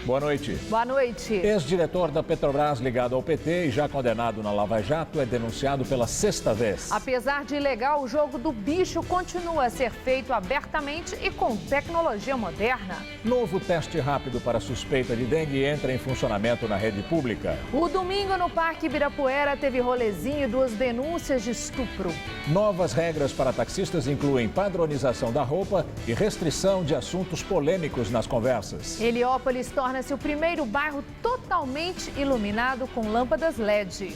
Boa noite. Boa noite. Ex-diretor da Petrobras ligado ao PT e já condenado na Lava Jato é denunciado pela sexta vez. Apesar de ilegal, o jogo do bicho continua a ser feito abertamente e com tecnologia moderna. Novo teste rápido para suspeita de dengue entra em funcionamento na rede pública. O domingo no Parque Ibirapuera teve rolezinho e 2 denúncias de estupro. Novas regras para taxistas incluem padronização da roupa e restrição de assuntos polêmicos nas conversas. Heliópolis torna-se o primeiro bairro totalmente iluminado com lâmpadas LED.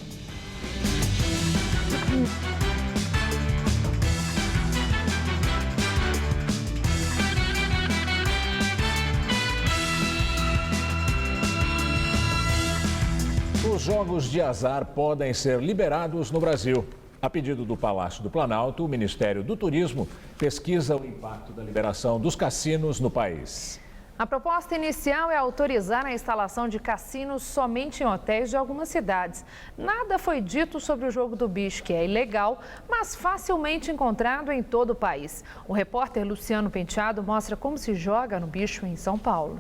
Os jogos de azar podem ser liberados no Brasil. A pedido do Palácio do Planalto, o Ministério do Turismo pesquisa o impacto da liberação dos cassinos no país. A proposta inicial é autorizar a instalação de cassinos somente em hotéis de algumas cidades. Nada foi dito sobre o jogo do bicho, que é ilegal, mas facilmente encontrado em todo o país. O repórter Luciano Penteado mostra como se joga no bicho em São Paulo.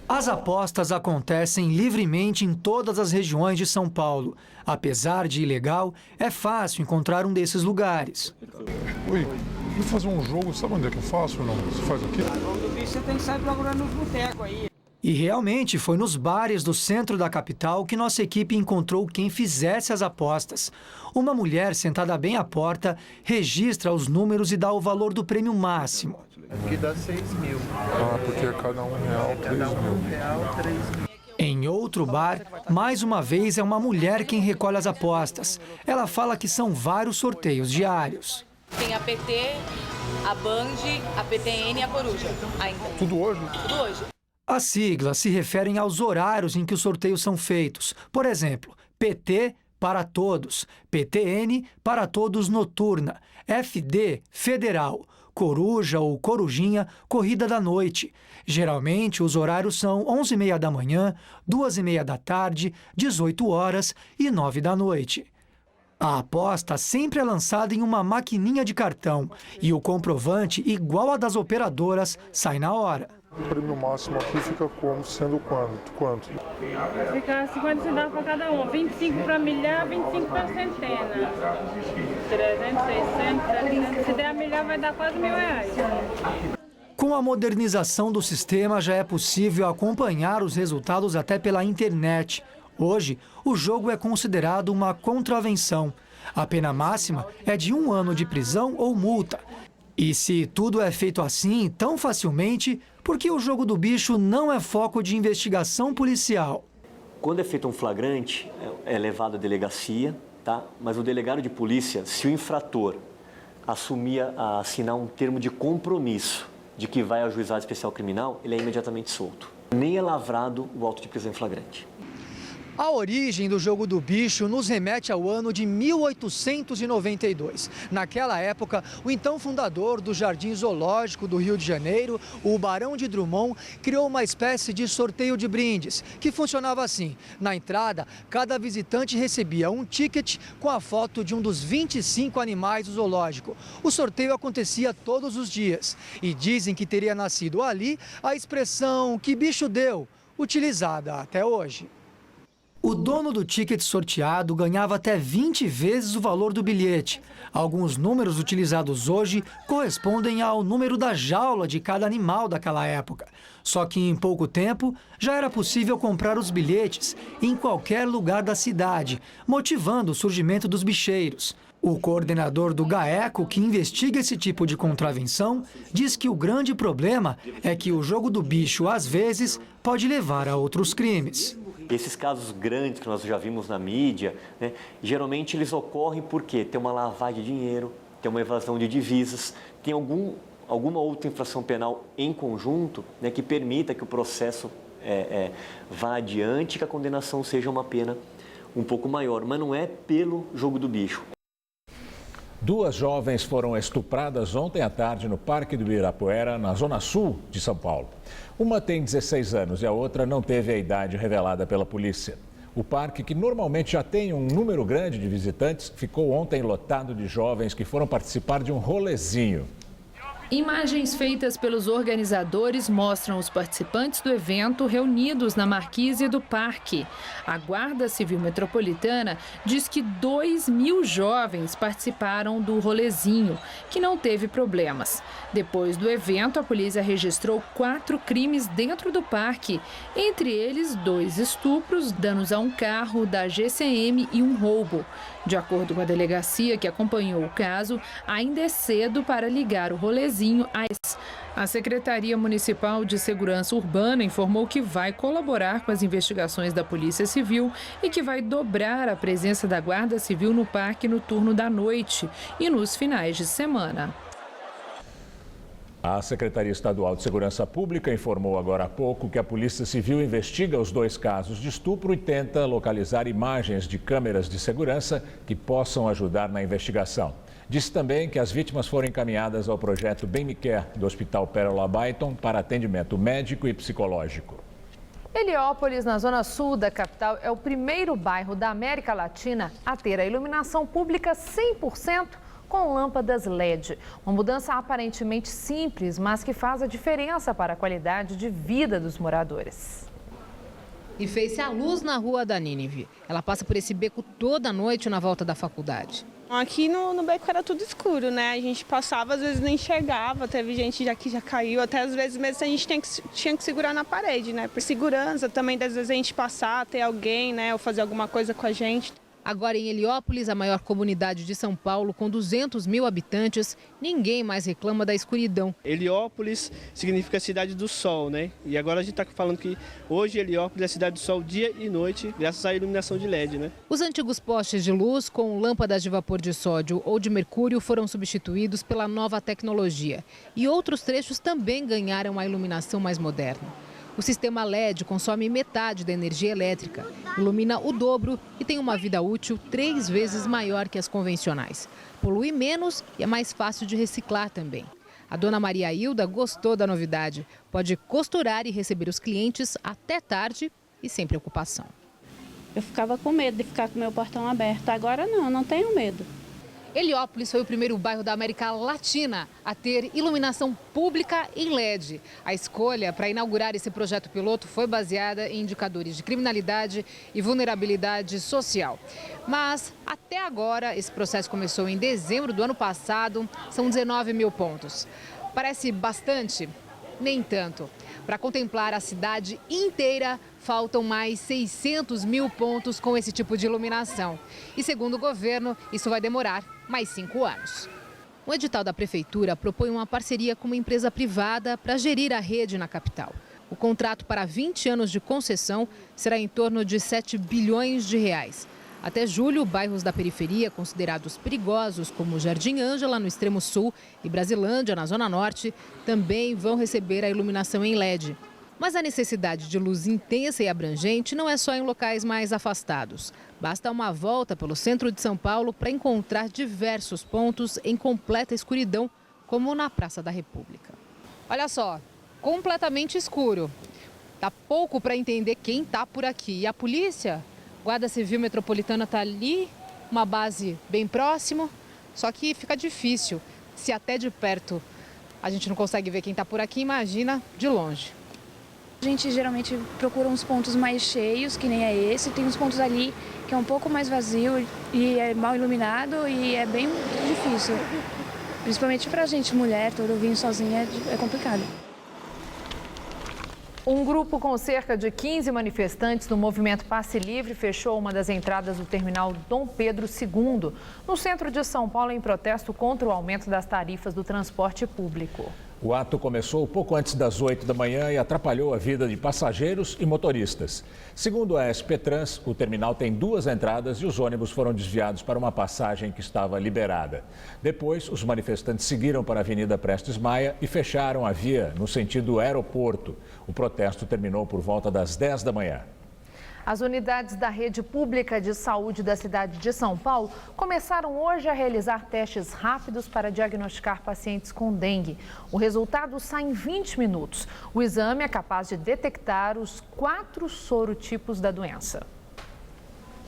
As apostas acontecem livremente em todas as regiões de São Paulo. Apesar de ilegal, é fácil encontrar um desses lugares. Oi, vou fazer um jogo, sabe onde é que eu faço ou não? Você faz aqui? O jogo do bicho você tem que sair procurando nos botecos aí. E realmente foi nos bares do centro da capital que nossa equipe encontrou quem fizesse as apostas. Uma mulher sentada bem à porta registra os números e dá o valor do prêmio máximo. Aqui dá 6 mil. Ah, porque é cada R$1, 3 mil. 3 mil. Em outro bar, mais uma vez é uma mulher quem recolhe as apostas. Ela fala que são vários sorteios diários. Tem a PT, a Band, a PTN e a Coruja ainda. Tudo hoje? Tudo hoje. As siglas se referem aos horários em que os sorteios são feitos. Por exemplo, PT para todos, PTN para todos noturna, FD Federal, Coruja ou Corujinha, corrida da noite. Geralmente, os horários são 11h30 da manhã, 2h30 da tarde, 18 horas e 9 da noite. A aposta sempre é lançada em uma maquininha de cartão e o comprovante, igual a das operadoras, sai na hora. O prêmio máximo aqui fica como? Sendo quanto? Fica 50 centavos para cada um, 25 para milhar, 25 para centena. 300, 600, 700, se der a milhar vai dar quase R$1.000. Com a modernização do sistema, já é possível acompanhar os resultados até pela internet. Hoje, o jogo é considerado uma contravenção. A pena máxima é de 1 ano de prisão ou multa. E se tudo é feito assim, tão facilmente, por que o jogo do bicho não é foco de investigação policial? Quando é feito um flagrante, é levado à delegacia, tá? Mas o delegado de polícia, se o infrator assinar um termo de compromisso de que vai ao juizado especial criminal, ele é imediatamente solto. Nem é lavrado o auto de prisão em flagrante. A origem do jogo do bicho nos remete ao ano de 1892. Naquela época, o então fundador do Jardim Zoológico do Rio de Janeiro, o Barão de Drummond, criou uma espécie de sorteio de brindes, que funcionava assim. Na entrada, cada visitante recebia um ticket com a foto de um dos 25 animais do zoológico. O sorteio acontecia todos os dias e dizem que teria nascido ali a expressão "que bicho deu", utilizada até hoje. O dono do ticket sorteado ganhava até 20 vezes o valor do bilhete. Alguns números utilizados hoje correspondem ao número da jaula de cada animal daquela época. Só que em pouco tempo já era possível comprar os bilhetes em qualquer lugar da cidade, motivando o surgimento dos bicheiros. O coordenador do GAECO, que investiga esse tipo de contravenção, diz que o grande problema é que o jogo do bicho, às vezes, pode levar a outros crimes. Esses casos grandes que nós já vimos na mídia, né, geralmente eles ocorrem porque tem uma lavagem de dinheiro, tem uma evasão de divisas, tem alguma outra infração penal em conjunto, né, que permita que o processo vá adiante e que a condenação seja uma pena um pouco maior, mas não é pelo jogo do bicho. 2 jovens foram estupradas ontem à tarde no Parque do Ibirapuera, na zona sul de São Paulo. Uma tem 16 anos e a outra não teve a idade revelada pela polícia. O parque, que normalmente já tem um número grande de visitantes, ficou ontem lotado de jovens que foram participar de um rolezinho. Imagens feitas pelos organizadores mostram os participantes do evento reunidos na marquise do parque. A Guarda Civil Metropolitana diz que 2.000 jovens participaram do rolezinho, que não teve problemas. Depois do evento, a polícia registrou 4 crimes dentro do parque, entre eles 2 estupros, danos a um carro da GCM e um roubo. De acordo com a delegacia que acompanhou o caso, ainda é cedo para ligar o rolezinho às. A Secretaria Municipal de Segurança Urbana informou que vai colaborar com as investigações da Polícia Civil e que vai dobrar a presença da Guarda Civil no parque no turno da noite e nos finais de semana. A Secretaria Estadual de Segurança Pública informou agora há pouco que a Polícia Civil investiga os 2 casos de estupro e tenta localizar imagens de câmeras de segurança que possam ajudar na investigação. Disse também que as vítimas foram encaminhadas ao projeto Bem Me Quer, do Hospital Pérola Byton, para atendimento médico e psicológico. Heliópolis, na zona sul da capital, é o primeiro bairro da América Latina a ter a iluminação pública 100% com lâmpadas LED. Uma mudança aparentemente simples, mas que faz a diferença para a qualidade de vida dos moradores. E fez-se a luz na rua da Nínive. Ela passa por esse beco toda noite na volta da faculdade. Aqui no beco era tudo escuro, né? A gente passava, às vezes nem chegava, teve gente que já caiu, até às vezes mesmo a gente tinha que segurar na parede, né? Por segurança também, às vezes a gente passar, ter alguém, né? Ou fazer alguma coisa com a gente. Agora em Heliópolis, a maior comunidade de São Paulo, com 200.000 habitantes, ninguém mais reclama da escuridão. Heliópolis significa cidade do sol, né? E agora a gente está falando que hoje Heliópolis é a cidade do sol dia e noite, graças à iluminação de LED, né? Os antigos postes de luz com lâmpadas de vapor de sódio ou de mercúrio foram substituídos pela nova tecnologia. E outros trechos também ganharam a iluminação mais moderna. O sistema LED consome metade da energia elétrica, ilumina o dobro e tem uma vida útil 3 vezes maior que as convencionais. Polui menos e é mais fácil de reciclar também. A dona Maria Hilda gostou da novidade. Pode costurar e receber os clientes até tarde e sem preocupação. Eu ficava com medo de ficar com meu portão aberto. Agora não tenho medo. Heliópolis foi o primeiro bairro da América Latina a ter iluminação pública em LED. A escolha para inaugurar esse projeto piloto foi baseada em indicadores de criminalidade e vulnerabilidade social. Mas, até agora, esse processo começou em dezembro do ano passado, são 19.000 pontos. Parece bastante? Nem tanto. Para contemplar a cidade inteira, faltam mais 600.000 pontos com esse tipo de iluminação. E segundo o governo, isso vai demorar mais 5 anos. O edital da prefeitura propõe uma parceria com uma empresa privada para gerir a rede na capital. O contrato para 20 anos de concessão será em torno de 7 bilhões de reais. Até julho, bairros da periferia considerados perigosos, como Jardim Ângela, no extremo sul, e Brasilândia, na zona norte, também vão receber a iluminação em LED. Mas a necessidade de luz intensa e abrangente não é só em locais mais afastados. Basta uma volta pelo centro de São Paulo para encontrar diversos pontos em completa escuridão, como na Praça da República. Olha só, completamente escuro. Dá pouco para entender quem está por aqui. E a polícia? Guarda Civil Metropolitana está ali, uma base bem próximo, só que fica difícil. Se até de perto a gente não consegue ver quem está por aqui, imagina de longe. A gente geralmente procura uns pontos mais cheios, que nem é esse. Tem uns pontos ali que é um pouco mais vazio e é mal iluminado e é bem difícil. Principalmente pra gente, mulher, todo vinho sozinha é complicado. Um grupo com cerca de 15 manifestantes do movimento Passe Livre fechou uma das entradas do terminal Dom Pedro II, no centro de São Paulo, em protesto contra o aumento das tarifas do transporte público. O ato começou pouco antes das 8 da manhã e atrapalhou a vida de passageiros e motoristas. Segundo a SP Trans, o terminal tem 2 entradas e os ônibus foram desviados para uma passagem que estava liberada. Depois, os manifestantes seguiram para a Avenida Prestes Maia e fecharam a via no sentido aeroporto. O protesto terminou por volta das 10 da manhã. As unidades da rede pública de saúde da cidade de São Paulo começaram hoje a realizar testes rápidos para diagnosticar pacientes com dengue. O resultado sai em 20 minutos. O exame é capaz de detectar os 4 sorotipos da doença.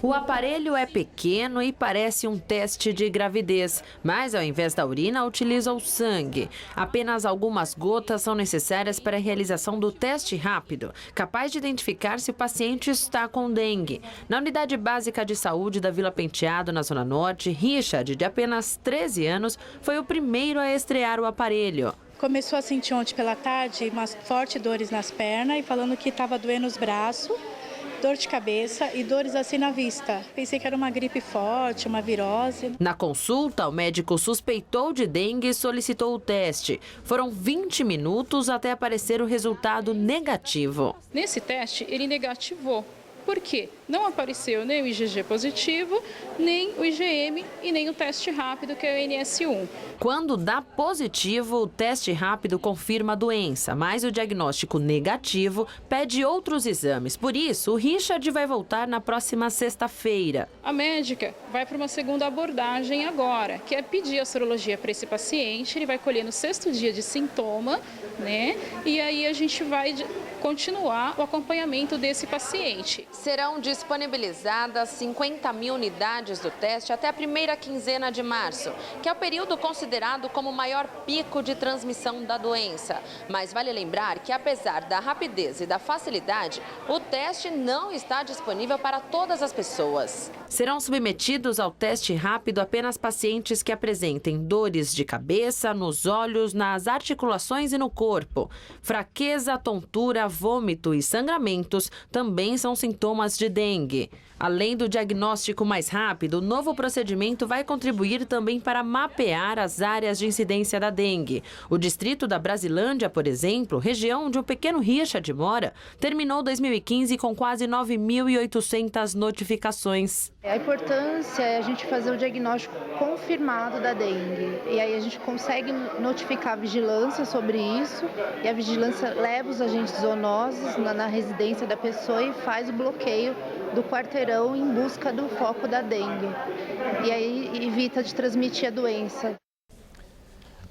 O aparelho é pequeno e parece um teste de gravidez, mas ao invés da urina, utiliza o sangue. Apenas algumas gotas são necessárias para a realização do teste rápido, capaz de identificar se o paciente está com dengue. Na Unidade Básica de Saúde da Vila Penteado, na Zona Norte, Richard, de apenas 13 anos, foi o primeiro a estrear o aparelho. Começou a sentir ontem pela tarde umas fortes dores nas pernas e falando que estava doendo os braços. Dor de cabeça e dores assim na vista. Pensei que era uma gripe forte, uma virose. Na consulta, o médico suspeitou de dengue e solicitou o teste. Foram 20 minutos até aparecer o resultado negativo. Nesse teste, ele negativou. Por quê? Não apareceu nem o IgG positivo, nem o IgM e nem o teste rápido, que é o NS1. Quando dá positivo, o teste rápido confirma a doença, mas o diagnóstico negativo pede outros exames. Por isso, o Richard vai voltar na próxima sexta-feira. A médica vai para uma segunda abordagem agora, que é pedir a sorologia para esse paciente. Ele vai colher no 6º dia de sintoma, né? E aí a gente vai continuar o acompanhamento desse paciente. Serão disponibilizadas 50 mil unidades do teste até a primeira quinzena de março, que é o período considerado como o maior pico de transmissão da doença. Mas vale lembrar que, apesar da rapidez e da facilidade, o teste não está disponível para todas as pessoas. Serão submetidos ao teste rápido apenas pacientes que apresentem dores de cabeça, nos olhos, nas articulações e no corpo. Fraqueza, tontura, vômito e sangramentos também são sintomas de dengue. Além do diagnóstico mais rápido, o novo procedimento vai contribuir também para mapear as áreas de incidência da dengue. O distrito da Brasilândia, por exemplo, região onde o pequeno Richard mora, terminou 2015 com quase 9.800 notificações. A importância é a gente fazer o diagnóstico confirmado da dengue. E aí a gente consegue notificar a vigilância sobre isso. E a vigilância leva os agentes zoonosos na residência da pessoa e faz o bloqueio do quarteirão em busca do foco da dengue. E aí evita de transmitir a doença.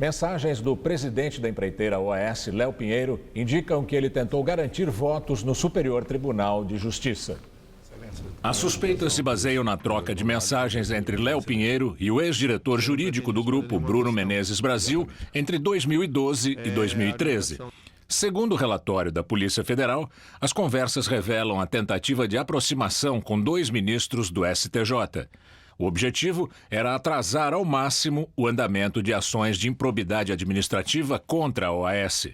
Mensagens do presidente da empreiteira OAS, Léo Pinheiro, indicam que ele tentou garantir votos no Superior Tribunal de Justiça. As suspeitas se baseiam na troca de mensagens entre Léo Pinheiro e o ex-diretor jurídico do grupo, Bruno Menezes Brasil, entre 2012 e 2013. Segundo o relatório da Polícia Federal, as conversas revelam a tentativa de aproximação com 2 ministros do STJ. O objetivo era atrasar ao máximo o andamento de ações de improbidade administrativa contra a OAS.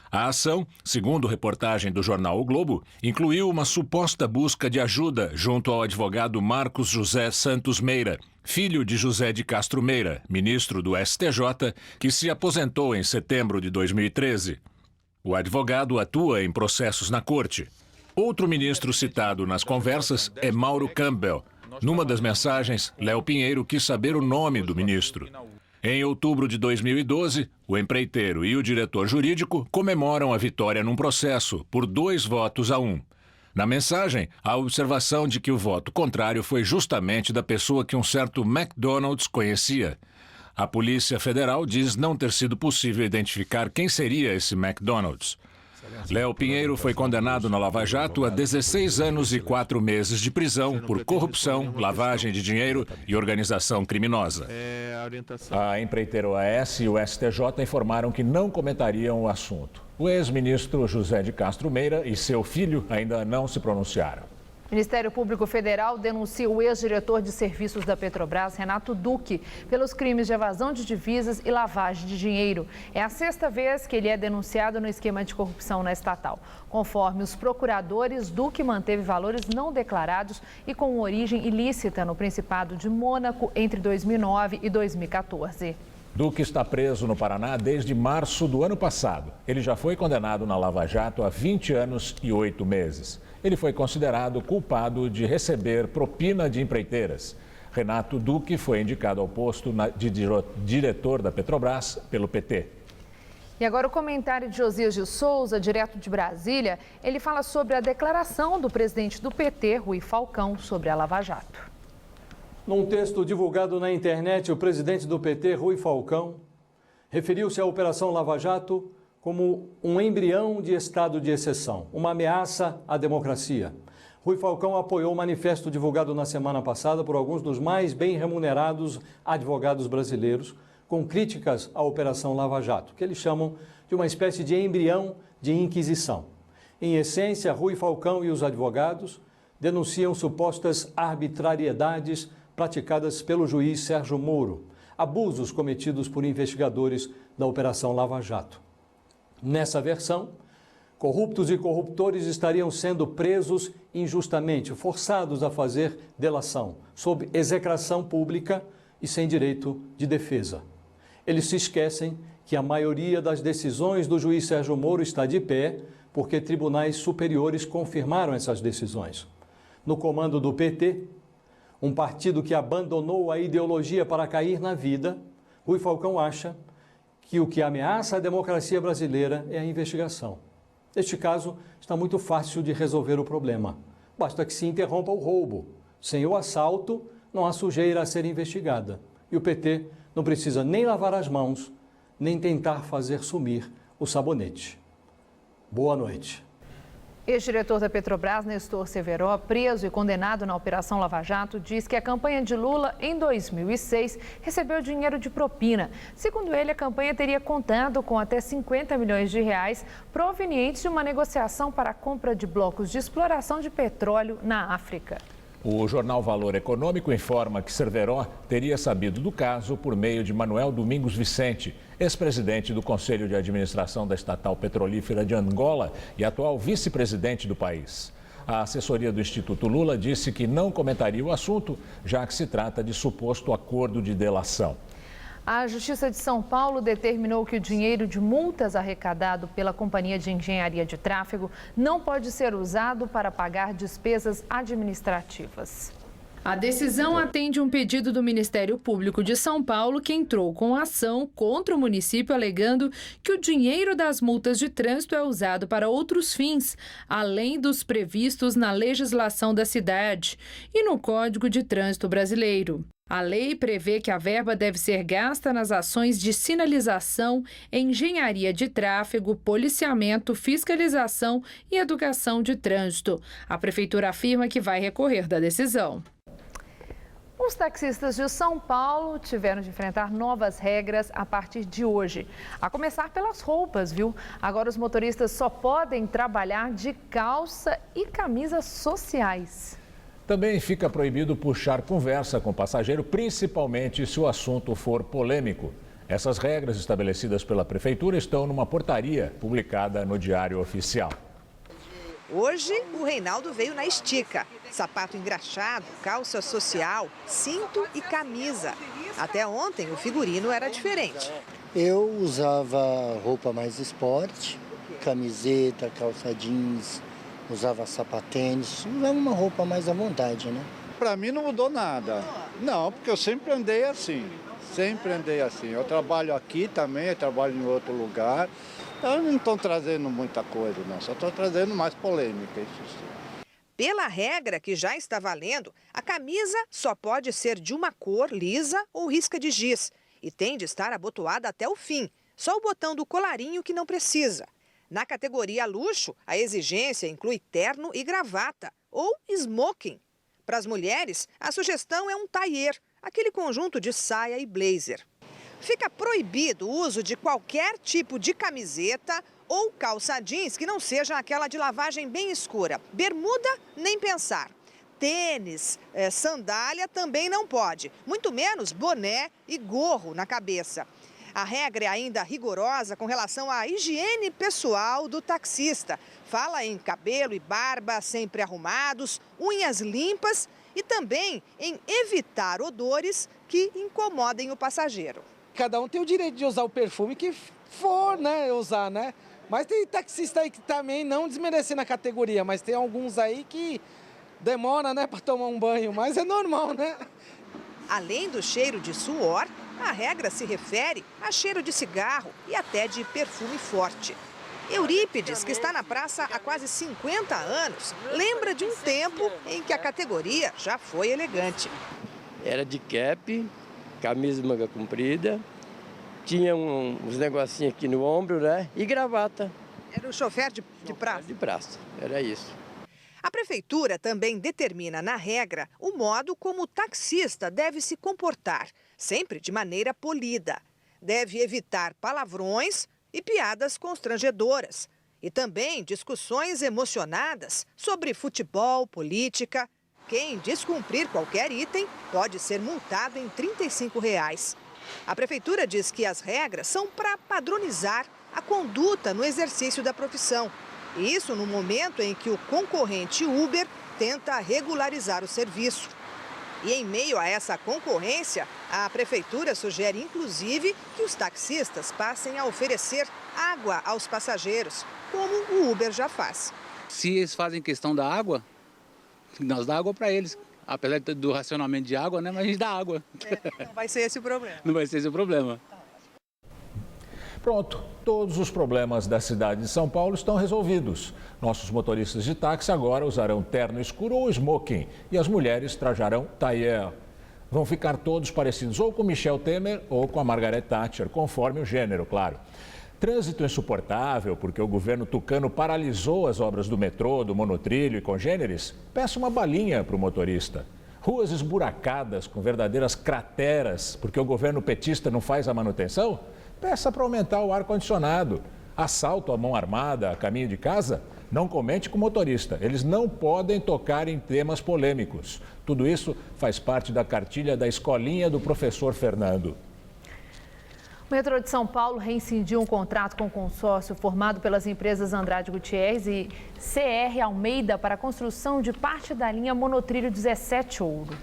A ação, segundo reportagem do jornal O Globo, incluiu uma suposta busca de ajuda junto ao advogado Marcos José Santos Meira, filho de José de Castro Meira, ministro do STJ, que se aposentou em setembro de 2013. O advogado atua em processos na corte. Outro ministro citado nas conversas é Mauro Campbell. Numa das mensagens, Léo Pinheiro quis saber o nome do ministro. Em outubro de 2012, o empreiteiro e o diretor jurídico comemoram a vitória num processo por 2-1. Na mensagem, há a observação de que o voto contrário foi justamente da pessoa que um certo McDonald's conhecia. A Polícia Federal diz não ter sido possível identificar quem seria esse McDonald's. Léo Pinheiro foi condenado na Lava Jato a 16 anos e 4 meses de prisão por corrupção, lavagem de dinheiro e organização criminosa. A empreiteira OAS e o STJ informaram que não comentariam o assunto. O ex-ministro José de Castro Meira e seu filho ainda não se pronunciaram. O Ministério Público Federal denuncia o ex-diretor de serviços da Petrobras, Renato Duque, pelos crimes de evasão de divisas e lavagem de dinheiro. É a 6ª vez que ele é denunciado no esquema de corrupção na estatal. Conforme os procuradores, Duque manteve valores não declarados e com origem ilícita no Principado de Mônaco entre 2009 e 2014. Duque está preso no Paraná desde março do ano passado. Ele já foi condenado na Lava Jato a 20 anos e 8 meses. Ele foi considerado culpado de receber propina de empreiteiras. Renato Duque foi indicado ao posto de diretor da Petrobras pelo PT. E agora o comentário de Josias de Souza, direto de Brasília. Ele fala sobre a declaração do presidente do PT, Rui Falcão, sobre a Lava Jato. Num texto divulgado na internet, o presidente do PT, Rui Falcão, referiu-se à Operação Lava Jato como um embrião de estado de exceção, uma ameaça à democracia. Rui Falcão apoiou o manifesto divulgado na semana passada por alguns dos mais bem remunerados advogados brasileiros, com críticas à Operação Lava Jato, que eles chamam de uma espécie de embrião de inquisição. Em essência, Rui Falcão e os advogados denunciam supostas arbitrariedades praticadas pelo juiz Sérgio Moro, abusos cometidos por investigadores da Operação Lava Jato. Nessa versão, corruptos e corruptores estariam sendo presos injustamente, forçados a fazer delação, sob execração pública e sem direito de defesa. Eles se esquecem que a maioria das decisões do juiz Sérgio Moro está de pé porque tribunais superiores confirmaram essas decisões. No comando do PT, um partido que abandonou a ideologia para cair na vida, Rui Falcão acha que o que ameaça a democracia brasileira é a investigação. Neste caso, está muito fácil de resolver o problema. Basta que se interrompa o roubo. Sem o assalto, não há sujeira a ser investigada. E o PT não precisa nem lavar as mãos, nem tentar fazer sumir o sabonete. Boa noite. Ex-diretor da Petrobras, Nestor Severo, preso e condenado na Operação Lava Jato, diz que a campanha de Lula, em 2006, recebeu dinheiro de propina. Segundo ele, a campanha teria contado com até 50 milhões de reais provenientes de uma negociação para a compra de blocos de exploração de petróleo na África. O jornal Valor Econômico informa que Cerveró teria sabido do caso por meio de Manuel Domingos Vicente, ex-presidente do Conselho de Administração da estatal petrolífera de Angola e atual vice-presidente do país. A assessoria do Instituto Lula disse que não comentaria o assunto, já que se trata de suposto acordo de delação. A Justiça de São Paulo determinou que o dinheiro de multas arrecadado pela Companhia de Engenharia de Tráfego não pode ser usado para pagar despesas administrativas. A decisão atende um pedido do Ministério Público de São Paulo, que entrou com ação contra o município, alegando que o dinheiro das multas de trânsito é usado para outros fins, além dos previstos na legislação da cidade e no Código de Trânsito Brasileiro. A lei prevê que a verba deve ser gasta nas ações de sinalização, engenharia de tráfego, policiamento, fiscalização e educação de trânsito. A Prefeitura afirma que vai recorrer da decisão. Os taxistas de São Paulo tiveram de enfrentar novas regras a partir de hoje. A começar pelas roupas, viu? Agora os motoristas só podem trabalhar de calça e camisas sociais. Também fica proibido puxar conversa com o passageiro, principalmente se o assunto for polêmico. Essas regras estabelecidas pela Prefeitura estão numa portaria publicada no Diário Oficial. Hoje, o Reinaldo veio na estica. Sapato engraxado, calça social, cinto e camisa. Até ontem, o figurino era diferente. Eu usava roupa mais esporte, camiseta, calça jeans, usava sapatênis, usava uma roupa mais à vontade, né? Para mim não mudou nada. Não, porque eu sempre andei assim. Sempre andei assim. Eu trabalho aqui também, eu trabalho em outro lugar. Então não estão trazendo muita coisa, não. Só estou trazendo mais polêmica, isso sim. Pela regra que já está valendo, a camisa só pode ser de uma cor lisa ou risca de giz. E tem de estar abotoada até o fim. Só o botão do colarinho que não precisa. Na categoria luxo, a exigência inclui terno e gravata, ou smoking. Para as mulheres, a sugestão é um tailleur, aquele conjunto de saia e blazer. Fica proibido o uso de qualquer tipo de camiseta ou calça jeans que não seja aquela de lavagem bem escura. Bermuda, nem pensar. Tênis, sandália também não pode, muito menos boné e gorro na cabeça. A regra é ainda rigorosa com relação à higiene pessoal do taxista. Fala em cabelo e barba sempre arrumados, unhas limpas e também em evitar odores que incomodem o passageiro. Cada um tem o direito de usar o perfume que for, né, usar, né? Mas tem taxista aí que também, não desmerecendo a categoria, mas tem alguns aí que demora, né, para tomar um banho, mas é normal, né? Além do cheiro de suor, a regra se refere a cheiro de cigarro e até de perfume forte. Eurípides, que está na praça há quase 50 anos, lembra de um tempo em que a categoria já foi elegante. Era de cap, camisa de manga comprida, tinha uns negocinhos aqui no ombro, né? E gravata. Era o chofer de praça? De praça, era isso. A prefeitura também determina na regra o modo como o taxista deve se comportar, sempre de maneira polida. Deve evitar palavrões e piadas constrangedoras. E também discussões emocionadas sobre futebol, política. Quem descumprir qualquer item pode ser multado em R$ 35. A prefeitura diz que as regras são para padronizar a conduta no exercício da profissão. Isso no momento em que o concorrente Uber tenta regularizar o serviço. E em meio a essa concorrência, a prefeitura sugere inclusive que os taxistas passem a oferecer água aos passageiros, como o Uber já faz. Se eles fazem questão da água, nós dá água para eles. Apesar do racionamento de água, né? Mas a gente dá água. Não vai ser esse o problema. Não vai ser esse o problema. Pronto, todos os problemas da cidade de São Paulo estão resolvidos. Nossos motoristas de táxi agora usarão terno escuro ou smoking e as mulheres trajarão tailleur. Vão ficar todos parecidos ou com Michel Temer ou com a Margaret Thatcher, conforme o gênero, claro. Trânsito insuportável porque o governo tucano paralisou as obras do metrô, do monotrilho e congêneres? Peça uma balinha para o motorista. Ruas esburacadas com verdadeiras crateras porque o governo petista não faz a manutenção? Peça para aumentar o ar-condicionado. Assalto à mão armada a caminho de casa? Não comente com o motorista. Eles não podem tocar em temas polêmicos. Tudo isso faz parte da cartilha da escolinha do professor Fernando. O metrô de São Paulo rescindiu um contrato com o consórcio formado pelas empresas Andrade Gutierrez e CR Almeida para a construção de parte da linha Monotrilho 17 Ouro.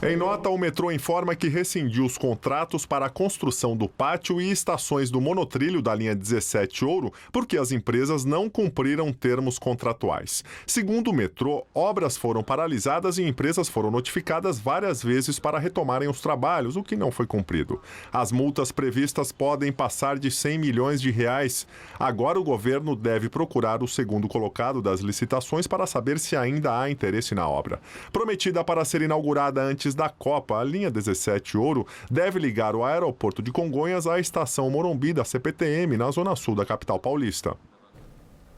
Em nota, o metrô informa que rescindiu os contratos para a construção do pátio e estações do monotrilho da linha 17 Ouro, porque as empresas não cumpriram termos contratuais. Segundo o metrô, obras foram paralisadas e empresas foram notificadas várias vezes para retomarem os trabalhos, o que não foi cumprido. As multas previstas podem passar de 100 milhões de reais. Agora o governo deve procurar o segundo colocado das licitações para saber se ainda há interesse na obra. Prometida para ser inaugurada antes da Copa, a linha 17 Ouro deve ligar o aeroporto de Congonhas à estação Morumbi da CPTM, na zona sul da capital paulista.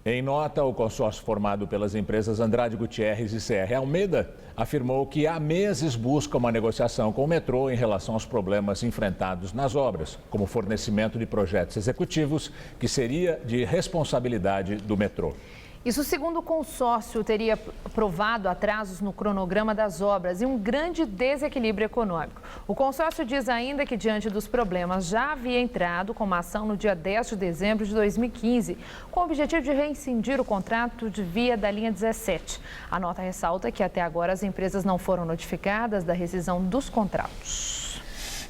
Em nota, o consórcio formado pelas empresas Andrade Gutierrez e CR Almeida afirmou que há meses busca uma negociação com o metrô em relação aos problemas enfrentados nas obras, como fornecimento de projetos executivos, que seria de responsabilidade do metrô. Isso, segundo o consórcio, teria provado atrasos no cronograma das obras e um grande desequilíbrio econômico. O consórcio diz ainda que, diante dos problemas, já havia entrado com uma ação no dia 10 de dezembro de 2015, com o objetivo de rescindir o contrato de via da linha 17. A nota ressalta que, até agora, as empresas não foram notificadas da rescisão dos contratos.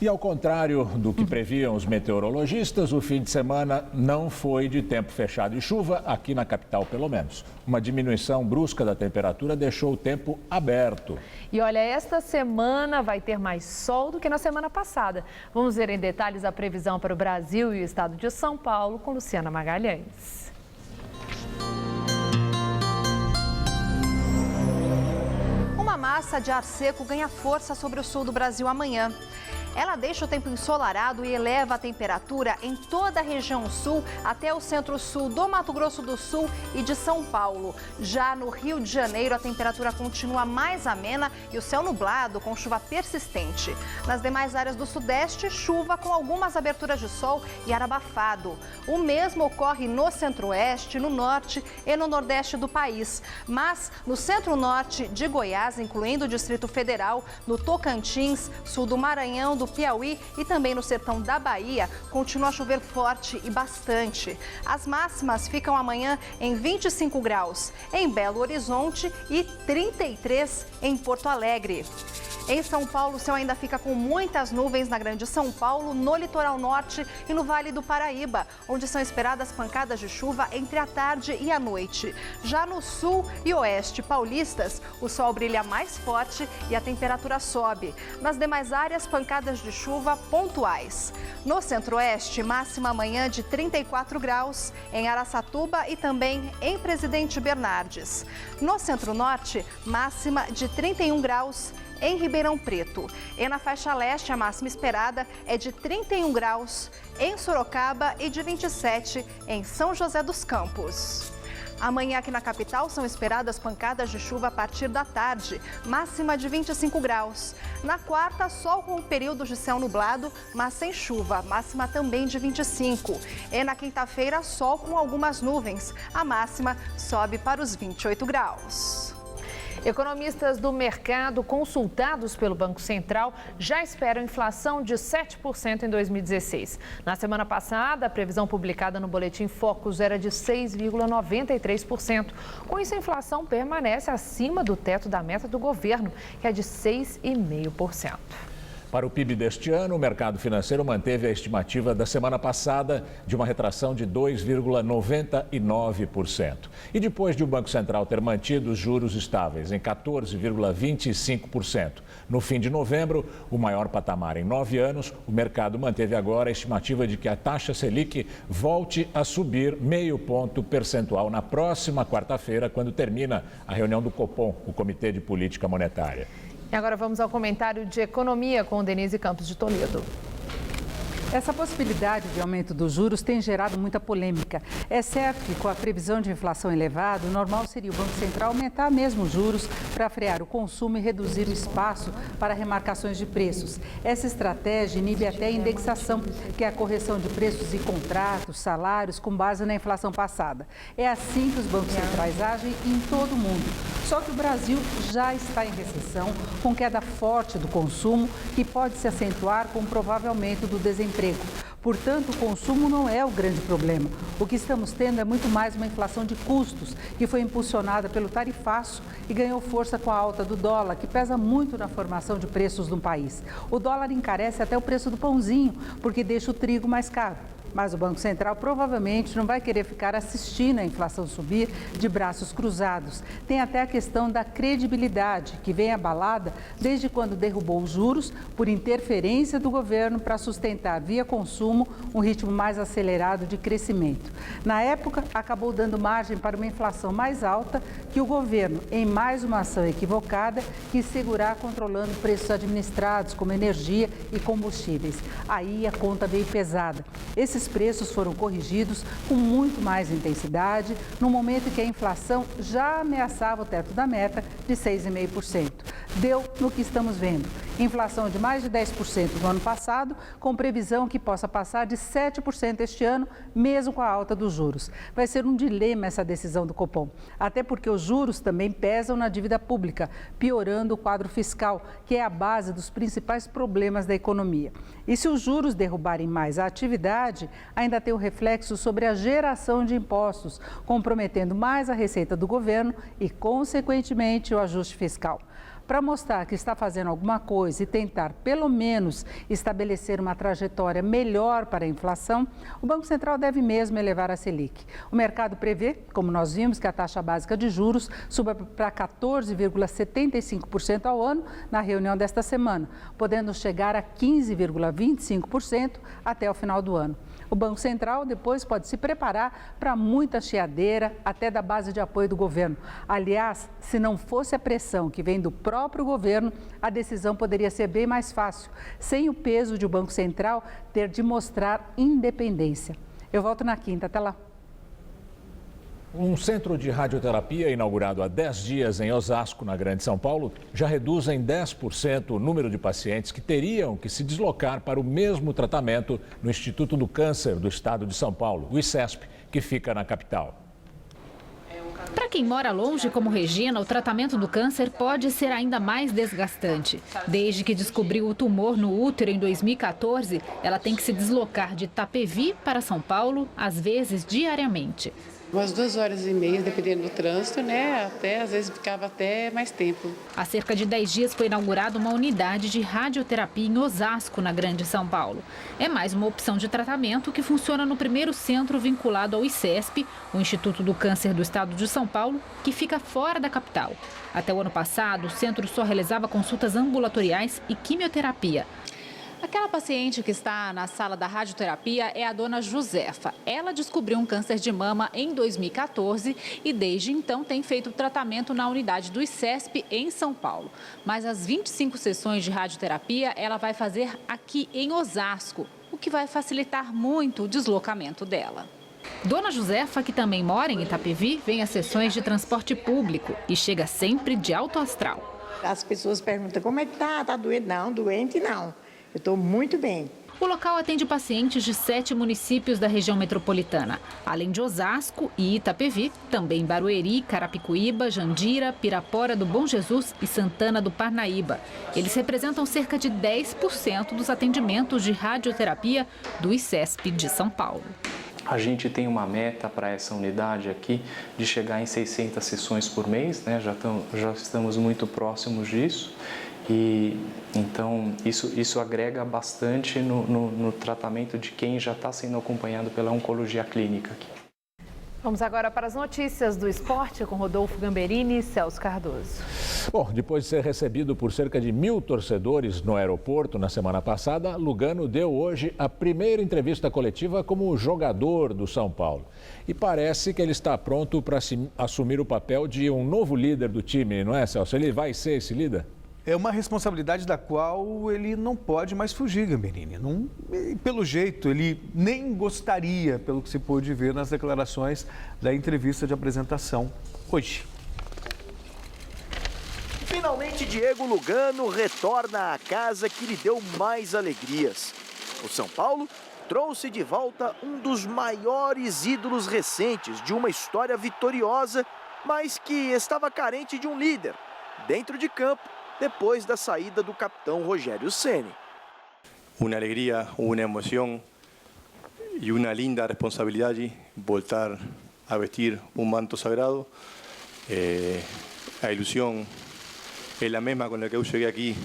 E ao contrário do que previam os meteorologistas, o fim de semana não foi de tempo fechado e chuva, aqui na capital pelo menos. Uma diminuição brusca da temperatura deixou o tempo aberto. E olha, esta semana vai ter mais sol do que na semana passada. Vamos ver em detalhes a previsão para o Brasil e o estado de São Paulo com Luciana Magalhães. Uma massa de ar seco ganha força sobre o sul do Brasil amanhã. Ela deixa o tempo ensolarado e eleva a temperatura em toda a região sul até o centro-sul do Mato Grosso do Sul e de São Paulo. Já no Rio de Janeiro, a temperatura continua mais amena e o céu nublado com chuva persistente. Nas demais áreas do Sudeste, chuva com algumas aberturas de sol e ar abafado. O mesmo ocorre no Centro-Oeste, no Norte e no Nordeste do país. Mas no Centro-Norte de Goiás, incluindo o Distrito Federal, no Tocantins, sul do Maranhão, do Piauí e também no sertão da Bahia, continua a chover forte e bastante. As máximas ficam amanhã em 25 graus em Belo Horizonte e 33 em Porto Alegre. Em São Paulo, o céu ainda fica com muitas nuvens na Grande São Paulo, no litoral norte e no Vale do Paraíba, onde são esperadas pancadas de chuva entre a tarde e a noite. Já no sul e oeste paulistas, o sol brilha mais forte e a temperatura sobe. Nas demais áreas, pancadas de chuva pontuais. No centro-oeste, máxima amanhã de 34 graus, em Araçatuba e também em Presidente Bernardes. No centro-norte, máxima de 31 graus, em Ribeirão Preto. E na faixa leste, a máxima esperada é de 31 graus em Sorocaba e de 27 em São José dos Campos. Amanhã aqui na capital são esperadas pancadas de chuva a partir da tarde, máxima de 25 graus. Na quarta, sol com períodos de céu nublado, mas sem chuva, máxima também de 25. E na quinta-feira, sol com algumas nuvens, a máxima sobe para os 28 graus. Economistas do mercado consultados pelo Banco Central já esperam inflação de 7% em 2016. Na semana passada, a previsão publicada no Boletim Focus era de 6,93%. Com isso, a inflação permanece acima do teto da meta do governo, que é de 6,5%. Para o PIB deste ano, o mercado financeiro manteve a estimativa da semana passada de uma retração de 2,99%. E depois de o Banco Central ter mantido os juros estáveis em 14,25%. No fim de novembro, o maior patamar em 9 anos, o mercado manteve agora a estimativa de que a taxa Selic volte a subir 0,5 ponto percentual na próxima quarta-feira, quando termina a reunião do Copom, o Comitê de Política Monetária. E agora vamos ao comentário de economia com Denise Campos de Toledo. Essa possibilidade de aumento dos juros tem gerado muita polêmica. É certo que com a previsão de inflação elevada, o normal seria o Banco Central aumentar mesmo os juros para frear o consumo e reduzir o espaço para remarcações de preços. Essa estratégia inibe até a indexação, que é a correção de preços e contratos, salários, com base na inflação passada. É assim que os bancos centrais agem em todo o mundo. Só que o Brasil já está em recessão, com queda forte do consumo, que pode se acentuar com o provável aumento do desemprego. Portanto, o consumo não é o grande problema. O que estamos tendo é muito mais uma inflação de custos, que foi impulsionada pelo tarifaço e ganhou força com a alta do dólar, que pesa muito na formação de preços no país. O dólar encarece até o preço do pãozinho, porque deixa o trigo mais caro. Mas o Banco Central provavelmente não vai querer ficar assistindo a inflação subir de braços cruzados. Tem até a questão da credibilidade, que vem abalada desde quando derrubou os juros por interferência do governo para sustentar via consumo um ritmo mais acelerado de crescimento. Na época, acabou dando margem para uma inflação mais alta que o governo, em mais uma ação equivocada, quis segurar controlando preços administrados como energia e combustíveis. Aí a conta veio pesada. Esses preços foram corrigidos com muito mais intensidade, no momento em que a inflação já ameaçava o teto da meta de 6,5%. Deu no que estamos vendo. Inflação de mais de 10% no ano passado, com previsão que possa passar de 7% este ano, mesmo com a alta dos juros. Vai ser um dilema essa decisão do Copom, até porque os juros também pesam na dívida pública, piorando o quadro fiscal, que é a base dos principais problemas da economia. E se os juros derrubarem mais a atividade, ainda tem o reflexo sobre a geração de impostos, comprometendo mais a receita do governo e, consequentemente, o ajuste fiscal. Para mostrar que está fazendo alguma coisa e tentar, pelo menos, estabelecer uma trajetória melhor para a inflação, o Banco Central deve mesmo elevar a Selic. O mercado prevê, como nós vimos, que a taxa básica de juros suba para 14,75% ao ano na reunião desta semana, podendo chegar a 15,25% até o final do ano. O Banco Central depois pode se preparar para muita chiadeira, até da base de apoio do governo. Aliás, se não fosse a pressão que vem do próprio governo, a decisão poderia ser bem mais fácil, sem o peso de o Banco Central ter de mostrar independência. Eu volto na quinta, até lá. Um centro de radioterapia inaugurado há 10 dias em Osasco, na Grande São Paulo, já reduz em 10% o número de pacientes que teriam que se deslocar para o mesmo tratamento no Instituto do Câncer do Estado de São Paulo, o ICESP, que fica na capital. Para quem mora longe, como Regina, o tratamento do câncer pode ser ainda mais desgastante. Desde que descobriu o tumor no útero em 2014, ela tem que se deslocar de Itapevi para São Paulo, às vezes diariamente. Umas 2h30, dependendo do trânsito, né? Às vezes ficava até mais tempo. Há cerca de 10 dias foi inaugurada uma unidade de radioterapia em Osasco, na Grande São Paulo. É mais uma opção de tratamento que funciona no primeiro centro vinculado ao ICESP, o Instituto do Câncer do Estado de São Paulo, que fica fora da capital. Até o ano passado, o centro só realizava consultas ambulatoriais e quimioterapia. Aquela paciente que está na sala da radioterapia é a dona Josefa. Ela descobriu um câncer de mama em 2014 e desde então tem feito tratamento na unidade do ICESP em São Paulo. Mas as 25 sessões de radioterapia ela vai fazer aqui em Osasco, o que vai facilitar muito o deslocamento dela. Dona Josefa, que também mora em Itapevi, vem às sessões de transporte público e chega sempre de alto astral. As pessoas perguntam como é que tá? Tá doente? Não, doente não. Eu estou muito bem. O local atende pacientes de 7 municípios da região metropolitana. Além de Osasco e Itapevi, também Barueri, Carapicuíba, Jandira, Pirapora do Bom Jesus e Santana do Parnaíba. Eles representam cerca de 10% dos atendimentos de radioterapia do ICESP de São Paulo. A gente tem uma meta para essa unidade aqui de chegar em 600 sessões por mês, né? Já estamos muito próximos disso. E então isso agrega bastante no tratamento de quem já está sendo acompanhado pela oncologia clínica aqui. Vamos agora para as notícias do esporte com Rodolfo Gamberini e Celso Cardoso. Bom, depois de ser recebido por cerca de 1.000 torcedores no aeroporto na semana passada, Lugano deu hoje a primeira entrevista coletiva como jogador do São Paulo. E parece que ele está pronto para assumir o papel de um novo líder do time, não é, Celso? Ele vai ser esse líder? É uma responsabilidade da qual ele não pode mais fugir, Gamberini. Não, pelo jeito, ele nem gostaria, pelo que se pôde ver nas declarações da entrevista de apresentação hoje. Finalmente, Diego Lugano retorna à casa que lhe deu mais alegrias. O São Paulo trouxe de volta um dos maiores ídolos recentes de uma história vitoriosa, mas que estava carente de um líder dentro de campo, depois da saída do capitão Rogério Ceni. Uma alegria, uma emoção e uma linda responsabilidade voltar a vestir um manto sagrado. A ilusão é a mesma com a que eu cheguei aqui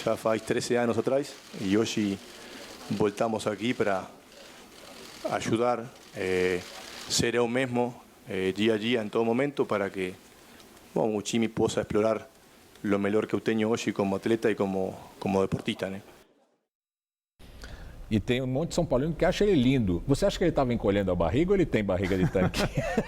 já faz 13 anos atrás e hoje voltamos aqui para ajudar, ser eu mesmo dia a dia em todo momento para que o time possa explorar o melhor que eu tenho hoje como atleta e como deportista, né? E tem um monte de São Paulino que acha ele lindo. Você acha que ele estava encolhendo a barriga ou ele tem barriga de tanque?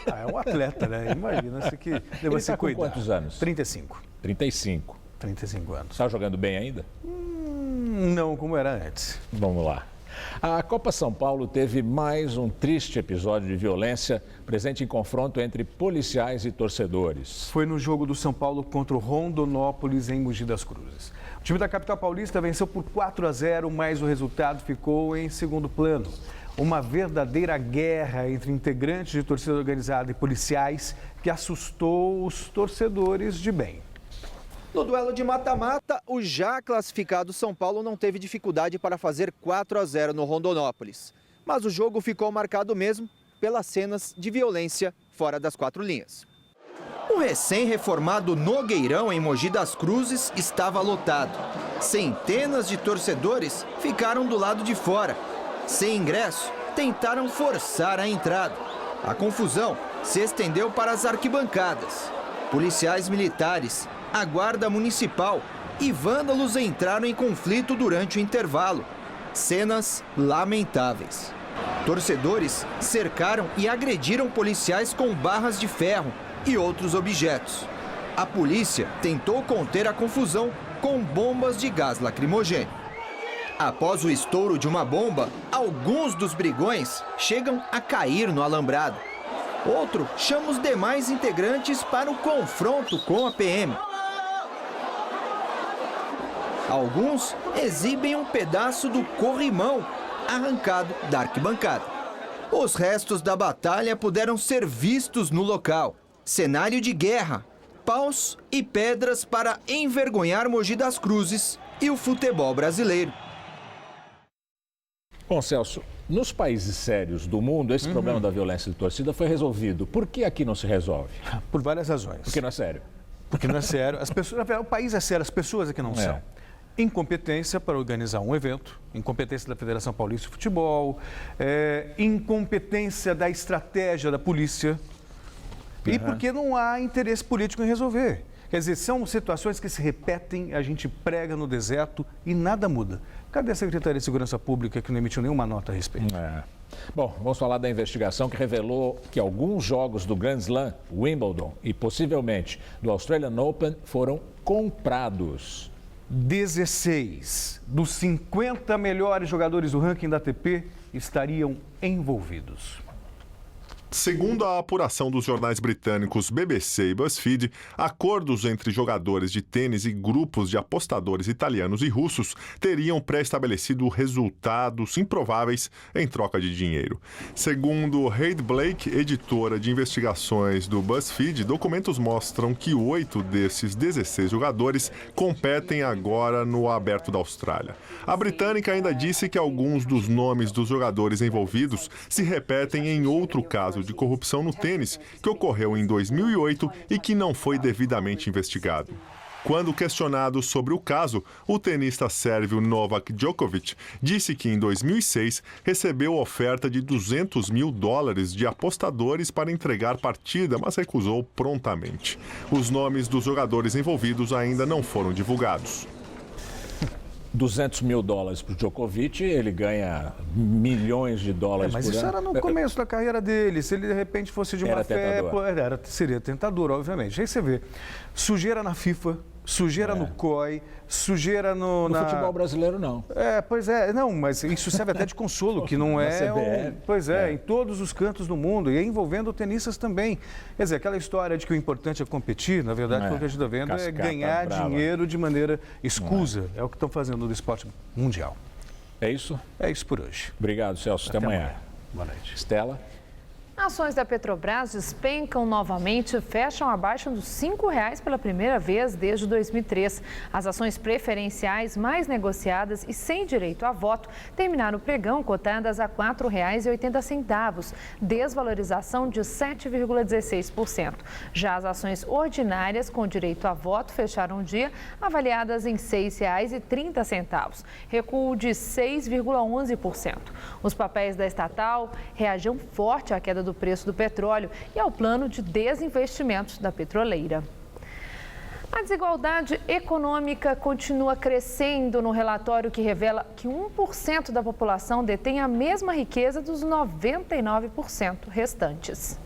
É um atleta, né? Imagina-se que deva se cuidar. Quantos anos? 35. 35. 35 anos. Está jogando bem ainda? Não, como era antes. Vamos lá. A Copa São Paulo teve mais um triste episódio de violência presente em confronto entre policiais e torcedores. Foi no jogo do São Paulo contra o Rondonópolis, em Mogi das Cruzes. O time da capital paulista venceu por 4-0, mas o resultado ficou em segundo plano. Uma verdadeira guerra entre integrantes de torcida organizada e policiais que assustou os torcedores de bem. No duelo de mata-mata, o já classificado São Paulo não teve dificuldade para fazer 4-0 no Rondonópolis. Mas o jogo ficou marcado mesmo pelas cenas de violência fora das quatro linhas. O recém-reformado Nogueirão, em Mogi das Cruzes, estava lotado. Centenas de torcedores ficaram do lado de fora. Sem ingresso, tentaram forçar a entrada. A confusão se estendeu para as arquibancadas. Policiais militares, a guarda municipal e vândalos entraram em conflito durante o intervalo. Cenas lamentáveis. Torcedores cercaram e agrediram policiais com barras de ferro e outros objetos. A polícia tentou conter a confusão com bombas de gás lacrimogêneo. Após o estouro de uma bomba, alguns dos brigões chegam a cair no alambrado. Outro chama os demais integrantes para o confronto com a PM. Alguns exibem um pedaço do corrimão arrancado da arquibancada. Os restos da batalha puderam ser vistos no local. Cenário de guerra, paus e pedras para envergonhar Mogi das Cruzes e o futebol brasileiro. Bom, Celso, nos países sérios do mundo, esse problema da violência de torcida foi resolvido. Por que aqui não se resolve? Por várias razões. Porque não é sério. Porque não é sério. As pessoas, o país é sério, as pessoas é que não são. Incompetência para organizar um evento, incompetência da Federação Paulista de Futebol, incompetência da estratégia da polícia e porque não há interesse político em resolver. Quer dizer, são situações que se repetem, a gente prega no deserto e nada muda. Cadê a Secretaria de Segurança Pública que não emitiu nenhuma nota a respeito? Bom, vamos falar da investigação que revelou que alguns jogos do Grand Slam, Wimbledon e possivelmente do Australian Open foram comprados. 16 dos 50 melhores jogadores do ranking da ATP estariam envolvidos. Segundo a apuração dos jornais britânicos BBC e BuzzFeed, acordos entre jogadores de tênis e grupos de apostadores italianos e russos teriam pré-estabelecido resultados improváveis em troca de dinheiro. Segundo Haid Blake, editora de investigações do BuzzFeed, documentos mostram que 8 desses 16 jogadores competem agora no Aberto da Austrália. A britânica ainda disse que alguns dos nomes dos jogadores envolvidos se repetem em outro caso de corrupção no tênis que ocorreu em 2008 e que não foi devidamente investigado. Quando questionado sobre o caso, o tenista sérvio Novak Djokovic disse que em 2006 recebeu oferta de $200 mil de apostadores para entregar partida, mas recusou prontamente. Os nomes dos jogadores envolvidos ainda não foram divulgados. $200 mil para o Djokovic, ele ganha milhões de dólares por ano. Mas isso era no começo da carreira dele. Se ele de repente fosse de uma fé, seria tentador, obviamente. Aí você vê, sujeira na FIFA, sujeira no COI, sujeira no futebol brasileiro, não. Pois é, não, mas isso serve até de consolo, que não é... em todos os cantos do mundo, e envolvendo tenistas também. Quer dizer, aquela história de que o importante é competir, na verdade, o que a gente está vendo é ganhar dinheiro de maneira escusa. É o que estão fazendo no esporte mundial. É isso? É isso por hoje. Obrigado, Celso. Até amanhã. Boa noite. Estela? Ações da Petrobras despencam novamente e fecham abaixo dos R$ 5,00 pela primeira vez desde 2003. As ações preferenciais mais negociadas e sem direito a voto terminaram o pregão cotadas a R$ 4,80, desvalorização de 7,16%. Já as ações ordinárias com direito a voto fecharam o dia avaliadas em R$ 6,30, recuo de 6,11%. Os papéis da estatal reagiram forte à queda do preço do petróleo e ao plano de desinvestimentos da petroleira. A desigualdade econômica continua crescendo no relatório que revela que 1% da população detém a mesma riqueza dos 99% restantes.